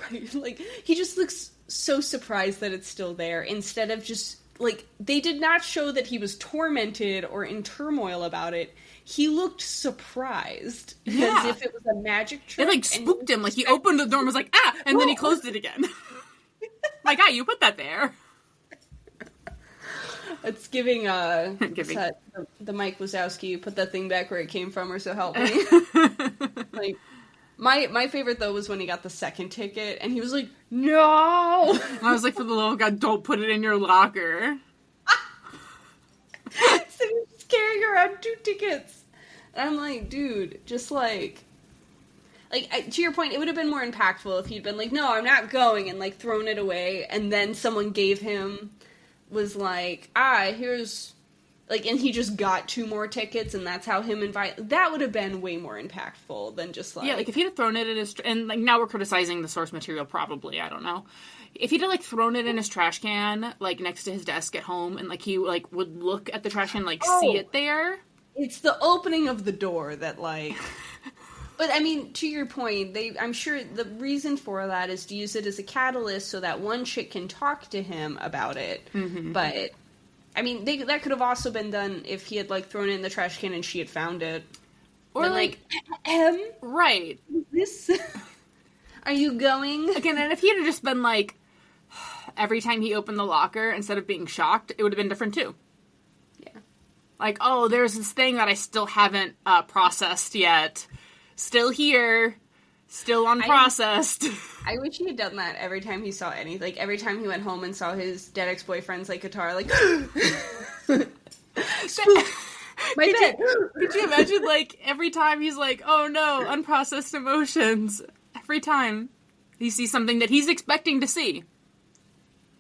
Speaker 2: Right, like, he just looks so surprised that it's still there, instead of just, like, they did not show that he was tormented or in turmoil about it. He looked surprised. As if it was a magic trick.
Speaker 1: It, like, spooked him. Like, he opened the door and was like, ah! And then he closed it again. My guy, you put that there.
Speaker 2: It's giving, the Mike Wazowski, put that thing back where it came from, or so help me. Like, my favorite, though, was when he got the second ticket, and he was like, no!
Speaker 1: I was like, for the love of God, don't put it in your locker.
Speaker 2: So he's just carrying around 2 tickets. And I'm like, dude, just like, to your point, it would have been more impactful if he'd been like, no, I'm not going, and, like, thrown it away, and then someone gave him, was like, here's, like, and he just got 2 more tickets, and that's how him invite, that would have been way more impactful than just, like...
Speaker 1: Yeah, like, if he'd have thrown it in his, and, like, now we're criticizing the source material, probably, I don't know. If he'd have, like, thrown it in his trash can, like, next to his desk at home, and, like, he, like, would look at the trash can, like, see it there...
Speaker 2: It's the opening of the door that, like... But, I mean, to your point, I'm sure the reason for that is to use it as a catalyst so that one chick can talk to him about it. Mm-hmm. But, I mean, that could have also been done if he had, like, thrown it in the trash can and she had found it.
Speaker 1: Or,
Speaker 2: then,
Speaker 1: like... Right.
Speaker 2: This... Are you going?
Speaker 1: Again, and if he had just been, like... Every time he opened the locker, instead of being shocked, it would have been different, too. Like, oh, there's this thing that I still haven't processed yet. Still here. Still unprocessed.
Speaker 2: I wish he had done that every time he saw anything. Like, every time he went home and saw his dead ex-boyfriend's, like, guitar, like... My bed!
Speaker 1: Could you imagine, like, every time he's like, oh no, unprocessed emotions. Every time he sees something that he's expecting to see.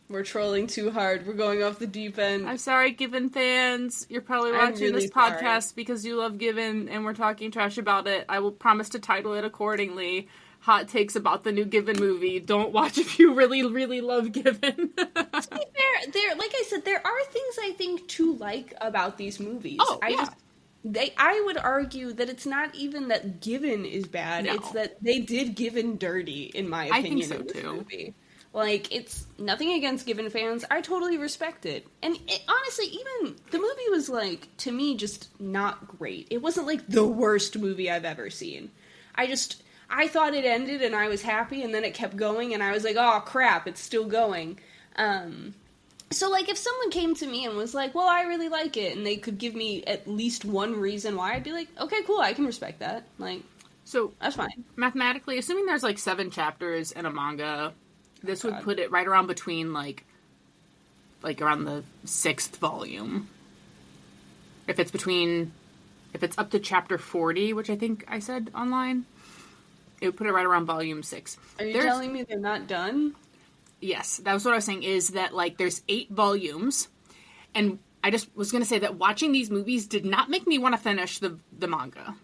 Speaker 2: We're trolling too hard. We're going off the deep end.
Speaker 1: I'm sorry, Given fans. You're probably watching this podcast because you love Given and we're talking trash about it. I will promise to title it accordingly. Hot takes about the new Given movie. Don't watch if you really, really love Given.
Speaker 2: To be fair, like I said, there are things I think to like about these movies.
Speaker 1: Oh, yeah.
Speaker 2: I would argue that it's not even that Given is bad. No. It's that they did Given dirty, in my opinion.
Speaker 1: I think so, too.
Speaker 2: Movie. Like, it's nothing against Given fans. I totally respect it. And honestly, even the movie was, like, to me, just not great. It wasn't, like, the worst movie I've ever seen. I thought it ended and I was happy, and then it kept going, and I was like, oh, crap, it's still going. So, like, if someone came to me and was like, well, I really like it, and they could give me at least one reason why, I'd be like, okay, cool, I can respect that. Like,
Speaker 1: so
Speaker 2: that's fine.
Speaker 1: Mathematically, assuming there's, like, 7 chapters in a manga... This would put it right around between, like around the 6th volume. If it's up to chapter 40, which I think I said online, it would put it right around volume 6.
Speaker 2: Are you telling me they're not done?
Speaker 1: Yes, that was what I was saying, is that, like, there's 8 volumes, and I just was going to say that watching these movies did not make me want to finish the manga.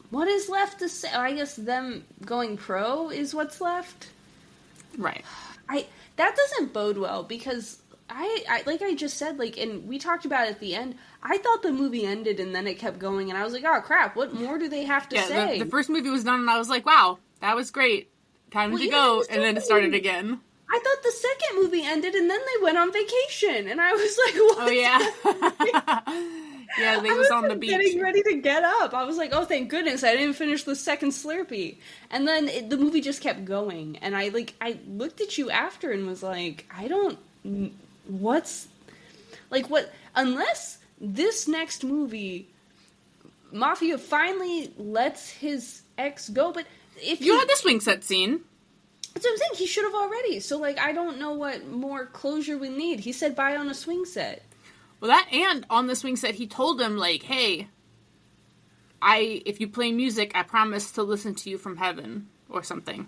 Speaker 1: What is left to say? I guess them going pro is what's left. Right.
Speaker 2: That doesn't bode well, because I like I just said, like, and we talked about it at the end, I thought the movie ended and then it kept going, and I was like, oh crap, what more do they have to say?
Speaker 1: The first movie was done and I was like, wow, that was great. Time to go. And then it started again.
Speaker 2: I thought the second movie ended and then they went on vacation, and I was like, what?
Speaker 1: Oh, yeah. Yeah, they was on the beach.
Speaker 2: Getting ready to get up. I was like, oh, thank goodness, I didn't finish the second Slurpee. And then the movie just kept going. And I looked at you after and was like, unless this next movie, Mafuyu finally lets his ex go, but if
Speaker 1: you had the swing set scene.
Speaker 2: That's what I'm saying, he should have already. So, like, I don't know what more closure we need. He said bye on a swing set.
Speaker 1: Well, that, and on the swing set, he told him, like, hey, if you play music, I promise to listen to you from heaven, or something.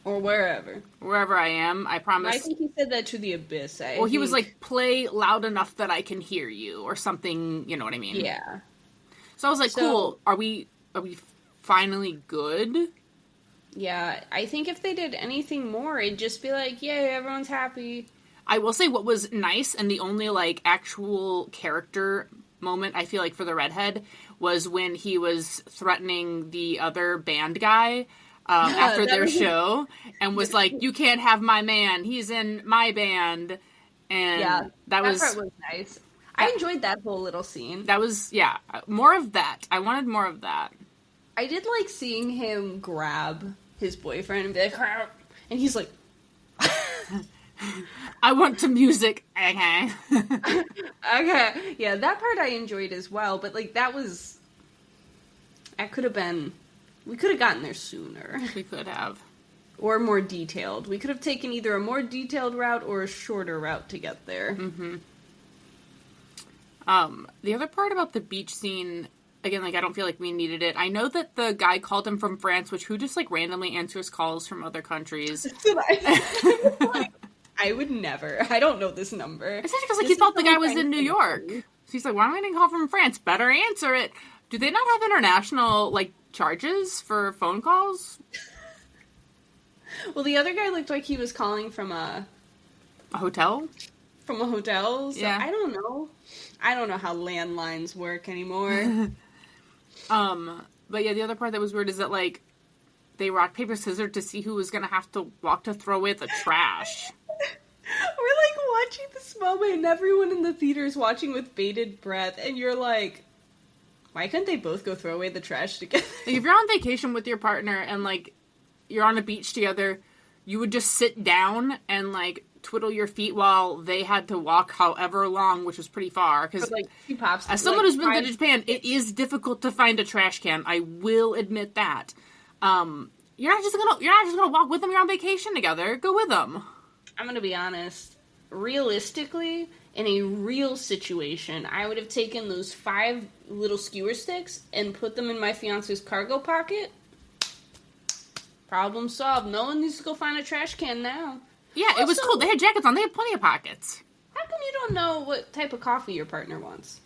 Speaker 2: Or wherever.
Speaker 1: Wherever I am, I promise.
Speaker 2: I think he said that to the abyss.
Speaker 1: He was like, play loud enough that I can hear you, or something, you know what I mean?
Speaker 2: Yeah.
Speaker 1: So I was like, cool, are we finally good?
Speaker 2: Yeah, I think if they did anything more, it'd just be like, yay, everyone's happy.
Speaker 1: I will say what was nice, and the only, like, actual character moment, I feel like, for the redhead, was when he was threatening the other band guy after their show, and was like, you can't have my man, he's in my band, and that part
Speaker 2: was nice. I enjoyed that whole little scene.
Speaker 1: That was, more of that. I wanted more of that.
Speaker 2: I did like seeing him grab his boyfriend and be like, and he's like...
Speaker 1: I want to music. Okay.
Speaker 2: Okay. Yeah, that part I enjoyed as well, but, like, we could have gotten there sooner.
Speaker 1: We could have.
Speaker 2: Or more detailed. We could have taken either a more detailed route or a shorter route to get there.
Speaker 1: Mm-hmm. The other part about the beach scene, again, like, I don't feel like we needed it. I know that the guy called him from France, who just, like, randomly answers calls from other countries.
Speaker 2: I would never. I don't know this number.
Speaker 1: Especially because, like, he thought the guy was in New York. So he's like, why am I getting a call from France? Better answer it. Do they not have international, like, charges for phone calls?
Speaker 2: Well, the other guy looked like he was calling from a
Speaker 1: hotel?
Speaker 2: From a hotel? So
Speaker 1: yeah.
Speaker 2: I don't know. I don't know how landlines work anymore.
Speaker 1: But yeah, the other part that was weird is that, like, they rock, paper, scissors to see who was going to have to walk to throw away the trash.
Speaker 2: We're, like, watching this moment, and everyone in the theater is watching with bated breath, and you're like, why couldn't they both go throw away the trash together?
Speaker 1: Like, if you're on vacation with your partner, and, like, you're on a beach together, you would just sit down and, like, twiddle your feet while they had to walk however long, which was pretty far. Because
Speaker 2: like 2 pops.
Speaker 1: As someone who's been to Japan, it is difficult to find a trash can. I will admit that. You're not just gonna walk with them. You're on vacation together. Go with them.
Speaker 2: I'm gonna be honest. Realistically, in a real situation, I would have taken those 5 little skewer sticks and put them in my fiance's cargo pocket. Problem solved. No one needs to go find a trash can now.
Speaker 1: Yeah, also, it was cool. They had jackets on. They had plenty of pockets.
Speaker 2: How come you don't know what type of coffee your partner wants?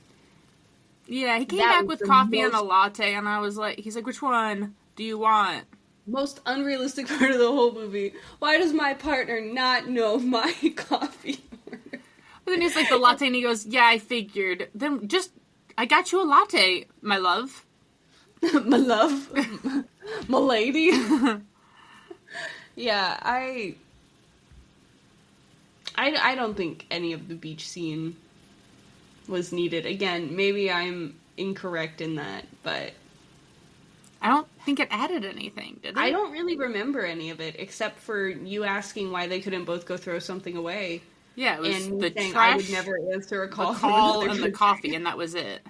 Speaker 1: Yeah, he came back with coffee and a latte, and I was like, he's like, which one do you want?
Speaker 2: Most unrealistic part of the whole movie. Why does my partner not know my coffee order?
Speaker 1: But then he's like, the latte, and he goes, yeah, I figured. Then I got you a latte, my love.
Speaker 2: My love? My lady? Yeah, I don't think any of the beach scene was needed. Again, maybe I'm incorrect in that, but
Speaker 1: I don't think it added anything, did it?
Speaker 2: I don't really remember any of it, except for you asking why they couldn't both go throw something away.
Speaker 1: Yeah, it was
Speaker 2: and
Speaker 1: the
Speaker 2: trash,
Speaker 1: trash,
Speaker 2: I would never answer a call,
Speaker 1: the call and the coffee, and that was it.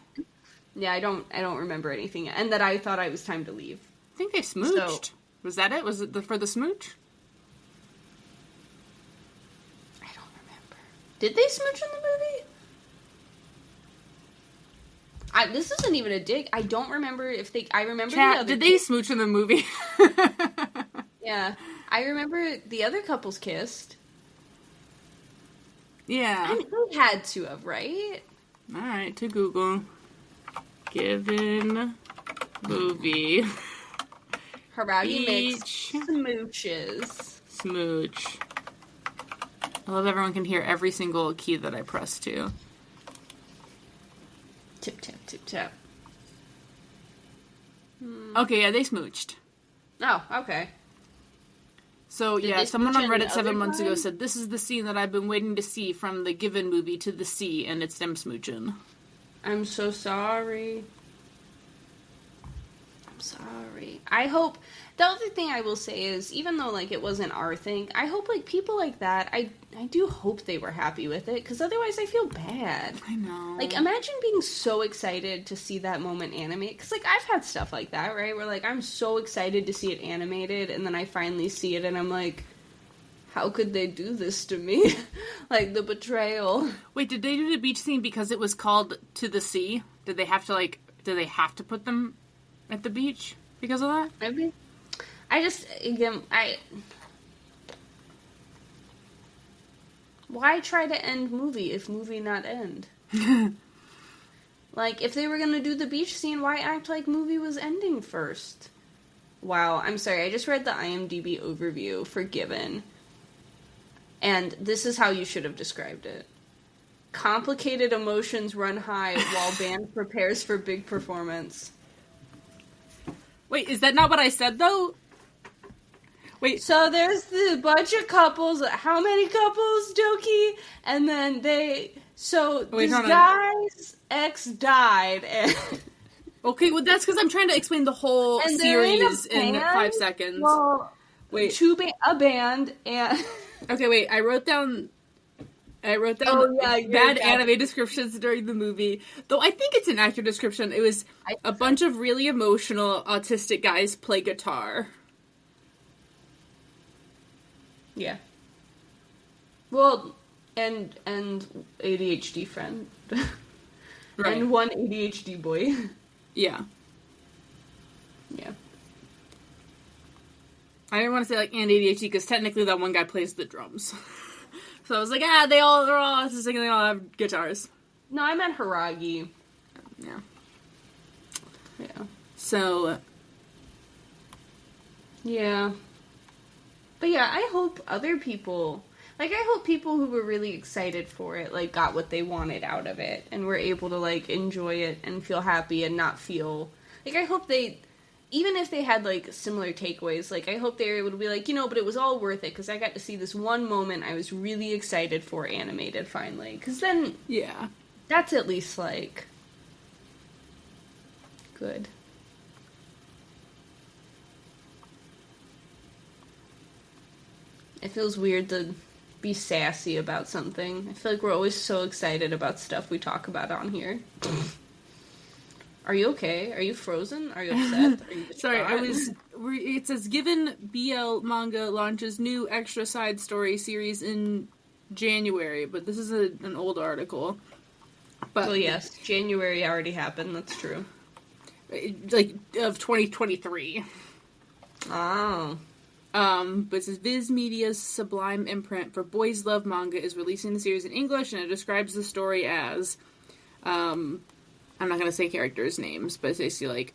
Speaker 2: Yeah, I don't remember anything, and that I thought it was time to leave.
Speaker 1: I think they smooched. Was that it? Was it for the smooch?
Speaker 2: I don't remember. Did they smooch in the movie? This isn't even a dig. I don't remember if they... I remember
Speaker 1: Chat,
Speaker 2: the other...
Speaker 1: did they smooch in the movie?
Speaker 2: Yeah. I remember the other couples kissed.
Speaker 1: Yeah.
Speaker 2: I mean, they had to have, right?
Speaker 1: Alright, to Google. Given movie.
Speaker 2: Haruki
Speaker 1: Beach.
Speaker 2: makes smooches.
Speaker 1: Smooch. I love everyone can hear every single key that I press too.
Speaker 2: Tip, tap, tip, tap.
Speaker 1: Okay, yeah, they smooched.
Speaker 2: Oh, okay.
Speaker 1: So,
Speaker 2: Did
Speaker 1: yeah,
Speaker 2: they
Speaker 1: someone on
Speaker 2: smooch any
Speaker 1: Reddit 7
Speaker 2: other
Speaker 1: months ago
Speaker 2: time?
Speaker 1: said, this is the scene that I've been waiting to see from the Given movie to the sea, and it's them smooching.
Speaker 2: I'm so sorry. I'm sorry. I hope... The other thing I will say is, even though, like, it wasn't our thing, I hope, like, people like that, I do hope they were happy with it, because otherwise I feel bad.
Speaker 1: I know.
Speaker 2: Like, imagine being so excited to see that moment animated. Because, like, I've had stuff like that, right? Where, like, I'm so excited to see it animated, and then I finally see it, and I'm like, how could they do this to me? Like, the betrayal.
Speaker 1: Wait, did they do the beach scene because it was called To the Sea? Did they have to put them at the beach because of that?
Speaker 2: Maybe. Why try to end movie if movie not end? Like, if they were gonna do the beach scene, why act like movie was ending first? Wow, I'm sorry, I just read the IMDb overview for Given. And this is how you should have described it. Complicated emotions run high while band prepares for big performance.
Speaker 1: Wait, is that not what I said, though? Wait.
Speaker 2: So there's the bunch of couples. How many couples, Doki? And then this guy's ex died. And
Speaker 1: okay, well, that's because I'm trying to explain the whole series in 5 seconds.
Speaker 2: Well,
Speaker 1: wait.
Speaker 2: A band, and...
Speaker 1: Okay, wait, I wrote down bad anime descriptions during the movie. Though I think it's an accurate description. It was a bunch of really emotional autistic guys play guitar.
Speaker 2: Yeah. Well, and ADHD friend.
Speaker 1: Right.
Speaker 2: And one ADHD boy.
Speaker 1: Yeah.
Speaker 2: Yeah.
Speaker 1: I didn't want to say, like, and ADHD, because technically that one guy plays the drums. So I was like, they're all autistic and they all have guitars.
Speaker 2: No, I meant Haragi.
Speaker 1: Yeah.
Speaker 2: Yeah.
Speaker 1: So.
Speaker 2: Yeah. But yeah, I hope other people, like, I hope people who were really excited for it, like, got what they wanted out of it, and were able to, like, enjoy it and feel happy and not feel, like, I hope they, even if they had, like, similar takeaways, like, I hope they were able to be like, but it was all worth it, because I got to see this one moment I was really excited for animated, finally. Because then,
Speaker 1: yeah,
Speaker 2: that's at least, like, good. It feels weird to be sassy about something. I feel like we're always so excited about stuff we talk about on here. Are you okay? Are you frozen? Are you upset? Are you
Speaker 1: Sorry, it says, given BL manga launches new extra side story series in January, but this is an old article. But
Speaker 2: well, yes, January already happened, that's true.
Speaker 1: Like, of 2023.
Speaker 2: Oh.
Speaker 1: But it says, Viz Media's Sublime imprint for Boys Love Manga is releasing the series in English, and it describes the story as, I'm not going to say characters' names, but it's basically like,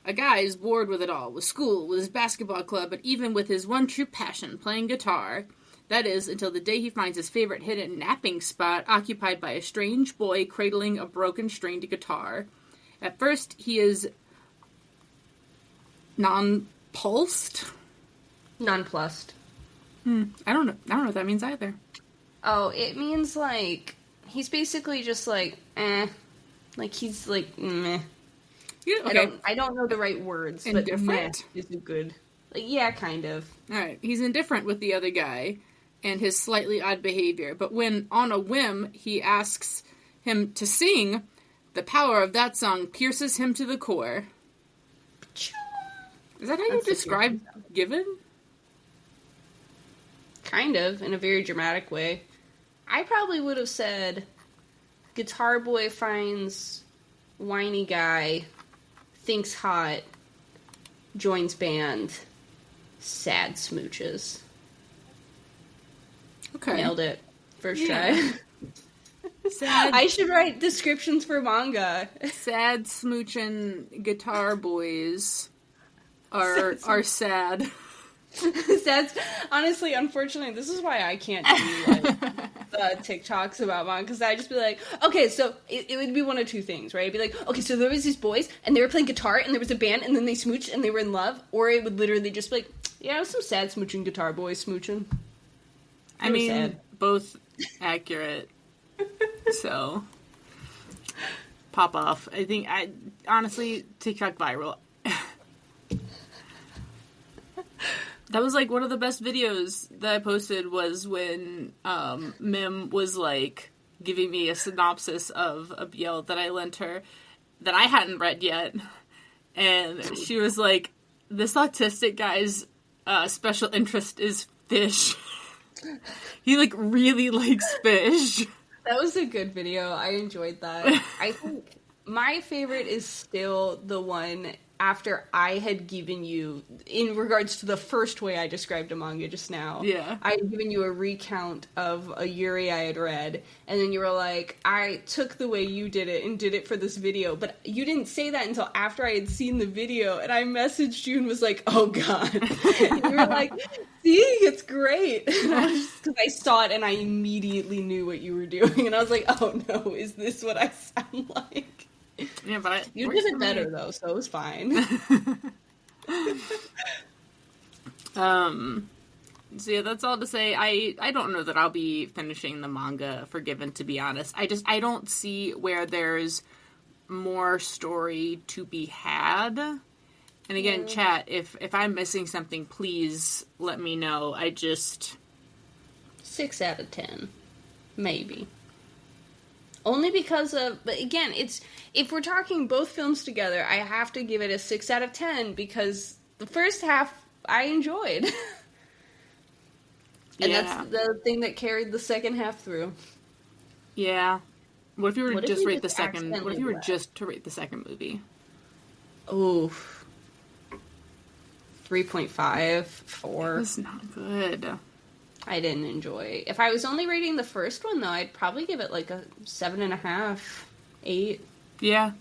Speaker 1: a guy is bored with it all, with school, with his basketball club, but even with his one true passion, playing guitar. That is, until the day he finds his favorite hidden napping spot occupied by a strange boy cradling a broken stringed guitar. At first, he is nonplussed.
Speaker 2: Nonplussed.
Speaker 1: I don't know what that means either.
Speaker 2: Oh, it means, like, he's basically just like, eh. Like, he's like, meh.
Speaker 1: Yeah, okay.
Speaker 2: I don't know the right words,
Speaker 1: Indifferent?
Speaker 2: but meh is a good... Like, yeah, kind of.
Speaker 1: Alright, he's indifferent with the other guy and his slightly odd behavior, but when, on a whim, he asks him to sing, the power of that song pierces him to the core. Is that how you describe Given?
Speaker 2: Kind of, in a very dramatic way. I probably would have said, guitar boy finds whiny guy, thinks hot, joins band, sad smooches.
Speaker 1: Okay.
Speaker 2: Nailed it. First try.
Speaker 1: Sad.
Speaker 2: I should write descriptions for manga.
Speaker 1: Sad smooching guitar boys are sad.
Speaker 2: That's honestly, unfortunately, this is why I can't do like TikToks about manga, because I'd just be like, okay, so it would be one of two things, right? It'd be like, okay, so there was these boys and they were playing guitar and there was a band and then they smooched and they were in love, or it would literally just be like, yeah, it was some sad smooching guitar boys smooching.
Speaker 1: I mean, both accurate. So pop off. I think honestly TikTok viral. That was, like, one of the best videos that I posted was when Mim was, like, giving me a synopsis of a BL that I lent her that I hadn't read yet. And she was like, this autistic guy's special interest is fish. He, like, really likes fish.
Speaker 2: That was a good video. I enjoyed that. I think my favorite is still the one after I had given you, in regards to the first way I described a manga just now, I had given you a recount of a Yuri I had read, and then you were like, I took the way you did it and did it for this video, but you didn't say that until after I had seen the video, and I messaged you and was like, oh god. And you were like, see, it's great. And I was just, because I saw it and I immediately knew what you were doing, and I was like, oh no, is this what I sound like?
Speaker 1: Yeah, but
Speaker 2: you did it better though, so it was fine.
Speaker 1: So yeah, that's all to say. I don't know that I'll be finishing the manga for Given, to be honest. I don't see where there's more story to be had. And again, chat, if I'm missing something, please let me know.
Speaker 2: 6 out of 10. Maybe. Only because of, but again, if we're talking both films together, I have to give it a 6 out of 10 because the first half I enjoyed. And that's the thing that carried the second half through.
Speaker 1: Yeah. What if you were just rate the second? What if you were just to rate the second movie?
Speaker 2: Oh, 3.5, 4.
Speaker 1: That's not good.
Speaker 2: I didn't enjoy. If I was only rating the first one, though, I'd probably give it like a 7.5, 8.
Speaker 1: Yeah.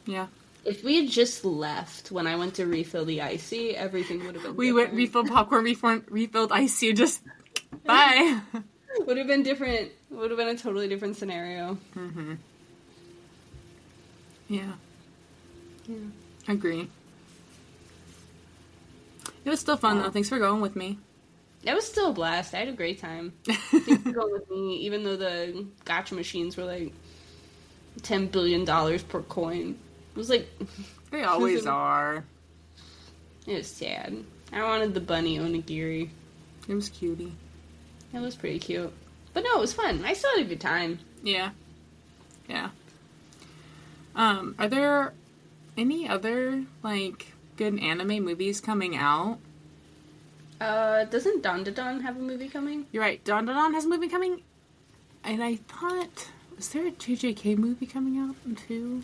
Speaker 1: Yeah.
Speaker 2: If we had just left when I went to refill the icy, everything would have been
Speaker 1: We went refilled popcorn, refilled icy, just bye.
Speaker 2: Would have been different. Would have been a totally different scenario.
Speaker 1: Mm-hmm. Yeah. Yeah. Agree. It was still fun, though. Thanks for going with me.
Speaker 2: It was still a blast. I had a great time. Thanks for going with me, even though the gacha machines were like $10 billion per coin. It was like...
Speaker 1: They always are.
Speaker 2: It was sad. I wanted the bunny onigiri.
Speaker 1: It was cutie.
Speaker 2: It was pretty cute. But no, it was fun. I still had a good time.
Speaker 1: Yeah. Yeah. Are there any other, like, good anime movies coming out?
Speaker 2: Doesn't DokiDokiBunBun have a movie coming?
Speaker 1: You're right. DokiDokiBunBun has a movie coming. And I thought, was there a JJK movie coming out too?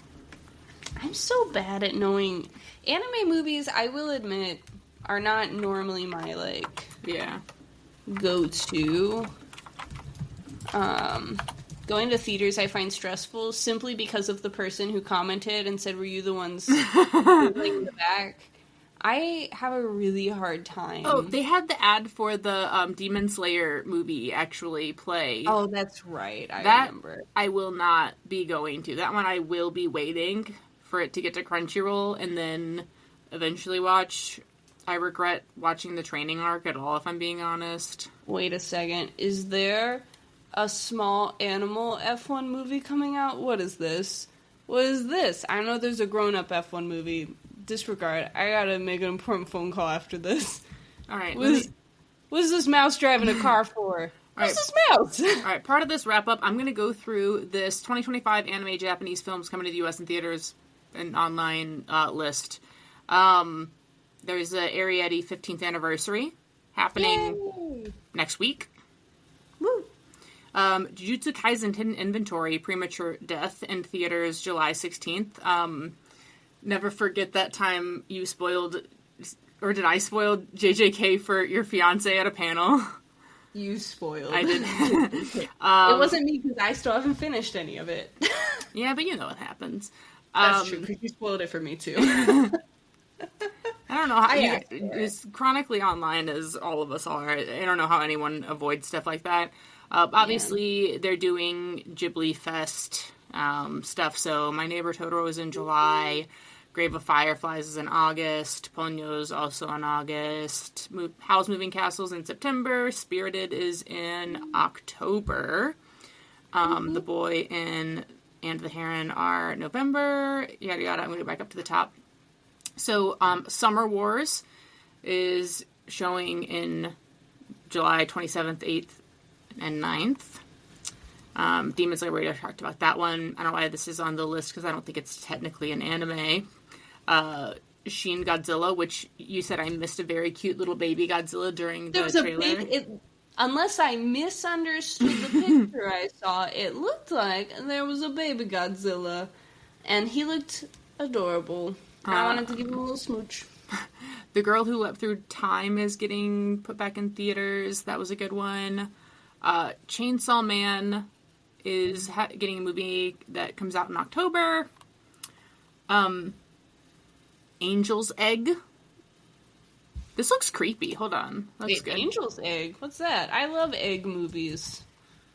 Speaker 2: I'm so bad at knowing. Anime movies, I will admit, are not normally my, like,
Speaker 1: Yeah.
Speaker 2: go-to. Going to theaters I find stressful simply because of the person who commented and said, were you the ones like, in the back? I have a really hard time.
Speaker 1: Oh, they had the ad for the Demon Slayer movie actually play.
Speaker 2: Oh, that's right. I remember.
Speaker 1: I will not be going to. That one I will be waiting for it to get to Crunchyroll and then eventually watch. I regret watching the training arc at all, if I'm being honest.
Speaker 2: Wait a second. Is there a small animal F1 movie coming out? What is this? What is this? I know there's a grown-up F1 movie. Disregard. I gotta make an important phone call after this.
Speaker 1: Alright.
Speaker 2: What is this mouse driving a car for? What's this mouse?
Speaker 1: Alright, part of this wrap-up, I'm gonna go through this 2025 anime Japanese films coming to the US in theaters and online list. There's the Ariete 15th anniversary happening next week.
Speaker 2: Woo!
Speaker 1: Jujutsu Kaisen Hidden Inventory Premature Death in theaters July 16th. Never forget that time you spoiled, or did I spoil JJK for your fiance at a panel?
Speaker 2: You spoiled.
Speaker 1: I did.
Speaker 2: It wasn't me because I still haven't finished any of it.
Speaker 1: Yeah, but you know what happens.
Speaker 2: That's true, because you spoiled it for me too.
Speaker 1: I don't know how as chronically online as all of us are. I don't know how anyone avoids stuff like that. Obviously, they're doing Ghibli Fest stuff. So, My Neighbor Totoro is in July. Grave of Fireflies is in August. Ponyo's also in August. Howl's Moving Castle's in September. Spirited is in October. The Boy and the Heron are November. Yada yada. I'm going to go back up to the top. So, Summer Wars is showing in July 27th, 8th, and 9th. Demon Slayer, we already talked about that one. I don't know why this is on the list, because I don't think it's technically an anime. Shin Godzilla, which you said I missed a very cute little baby Godzilla during the trailer.
Speaker 2: Unless I misunderstood the picture I saw, it looked like there was a baby Godzilla. And he looked adorable. I wanted to give him a little smooch.
Speaker 1: The Girl Who Leapt Through Time is getting put back in theaters. That was a good one. Chainsaw Man is getting a movie that comes out in October. Angel's Egg. This looks creepy. Hold on. Looks good.
Speaker 2: Angel's Egg? What's that? I love egg movies.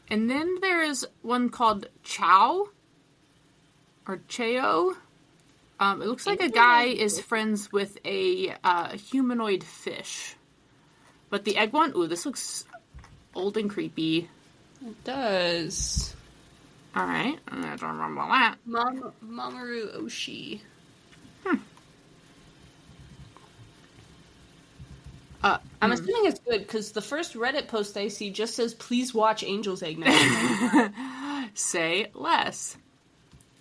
Speaker 1: And then there's one called Chow. Or Cheo. It looks like a guy is friends with a humanoid fish. But the egg one, ooh, this looks old and creepy.
Speaker 2: It does.
Speaker 1: Alright, I don't remember that.
Speaker 2: Mamoru Oshii. I'm assuming it's good, because the first Reddit post I see just says, please watch Angel's Egg now.
Speaker 1: Say less.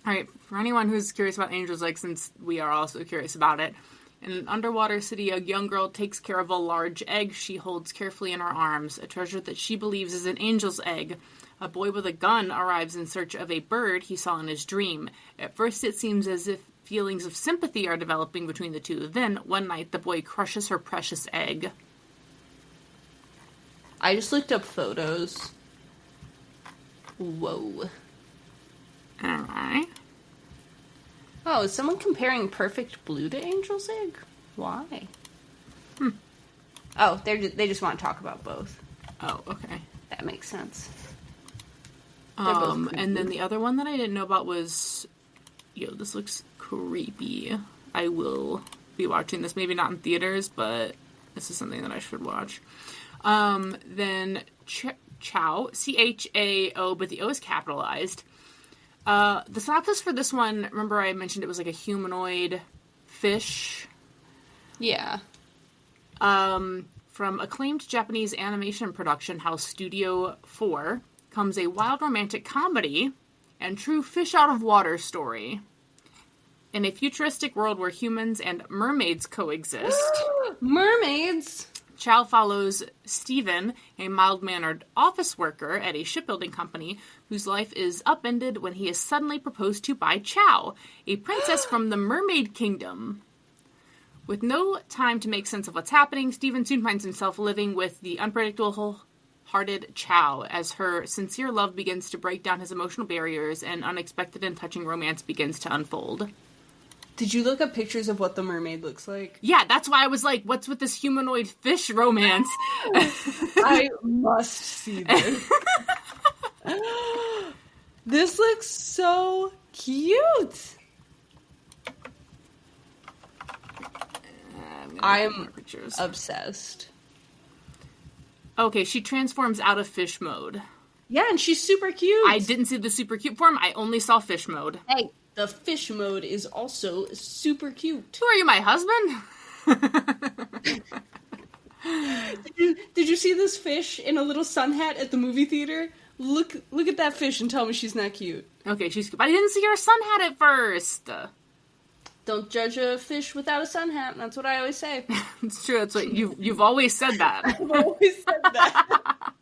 Speaker 1: Alright, for anyone who's curious about Angel's Egg, since we are also curious about it, in an underwater city, a young girl takes care of a large egg she holds carefully in her arms, a treasure that she believes is an angel's egg. A boy with a gun arrives in search of a bird he saw in his dream. At first it seems as if feelings of sympathy are developing between the two. Then, one night, the boy crushes her precious egg.
Speaker 2: I just looked up photos. Whoa.
Speaker 1: Alright.
Speaker 2: Oh, is someone comparing Perfect Blue to Angel's Egg? Why? Oh, they just want to talk about both.
Speaker 1: Oh, okay.
Speaker 2: That makes sense.
Speaker 1: And then the other one that I didn't know about was, this looks creepy. I will be watching this. Maybe not in theaters, but this is something that I should watch. Then Chao, C-H-A-O, but the O is capitalized. The synopsis for this one, remember I mentioned it was like a humanoid fish?
Speaker 2: Yeah.
Speaker 1: For From acclaimed Japanese animation production house Studio 4 comes a wild romantic comedy and true fish-out-of-water story. In a futuristic world where humans and mermaids coexist...
Speaker 2: Mermaids!
Speaker 1: Chow follows Steven, a mild-mannered office worker at a shipbuilding company whose life is upended when he is suddenly proposed to by Chow, a princess from the Mermaid Kingdom. With no time to make sense of what's happening, Steven soon finds himself living with the unpredictable-hearted Chow as her sincere love begins to break down his emotional barriers and unexpected and touching romance begins to unfold.
Speaker 2: Did you look up pictures of what the mermaid looks like?
Speaker 1: Yeah, that's why I was like, what's with this humanoid fish romance?
Speaker 2: I must see this. This looks so cute. I'm obsessed.
Speaker 1: Okay, she transforms out of fish mode.
Speaker 2: Yeah, and she's super cute.
Speaker 1: I didn't see the super cute form. I only saw fish mode.
Speaker 2: Hey, the fish mode is also super cute.
Speaker 1: Who are you, my husband?
Speaker 2: Did you see this fish in a little sun hat at the movie theater? Look at that fish and tell me she's not cute.
Speaker 1: Okay, she's cute. But I didn't see her sun hat at first.
Speaker 2: Don't judge a fish without a sun hat. That's what I always say.
Speaker 1: It's true. That's what you've always said that.
Speaker 2: I've always said that.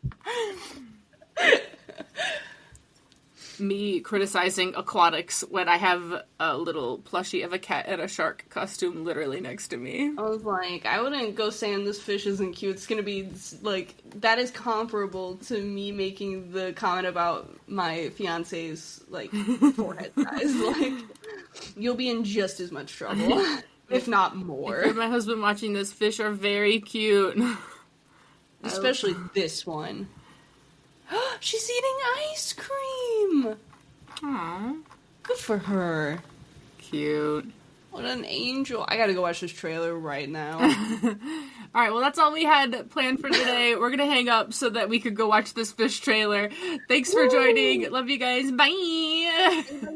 Speaker 1: Me criticizing aquatics when I have a little plushie of a cat and a shark costume literally next to me.
Speaker 2: I was like, I wouldn't go saying this fish isn't cute. It's gonna be, like, that is comparable to me making the comment about my fiance's, like, forehead size. Like, you'll be in just as much trouble, if not more.
Speaker 1: If my husband watching this, fish are very cute.
Speaker 2: Especially this one. She's eating ice cream!
Speaker 1: Aww.
Speaker 2: Good for her.
Speaker 1: Cute.
Speaker 2: What an angel. I gotta go watch this trailer right now.
Speaker 1: Alright, well that's all we had planned for today. We're gonna hang up so that we could go watch this fish trailer. Thanks for joining. Love you guys. Bye!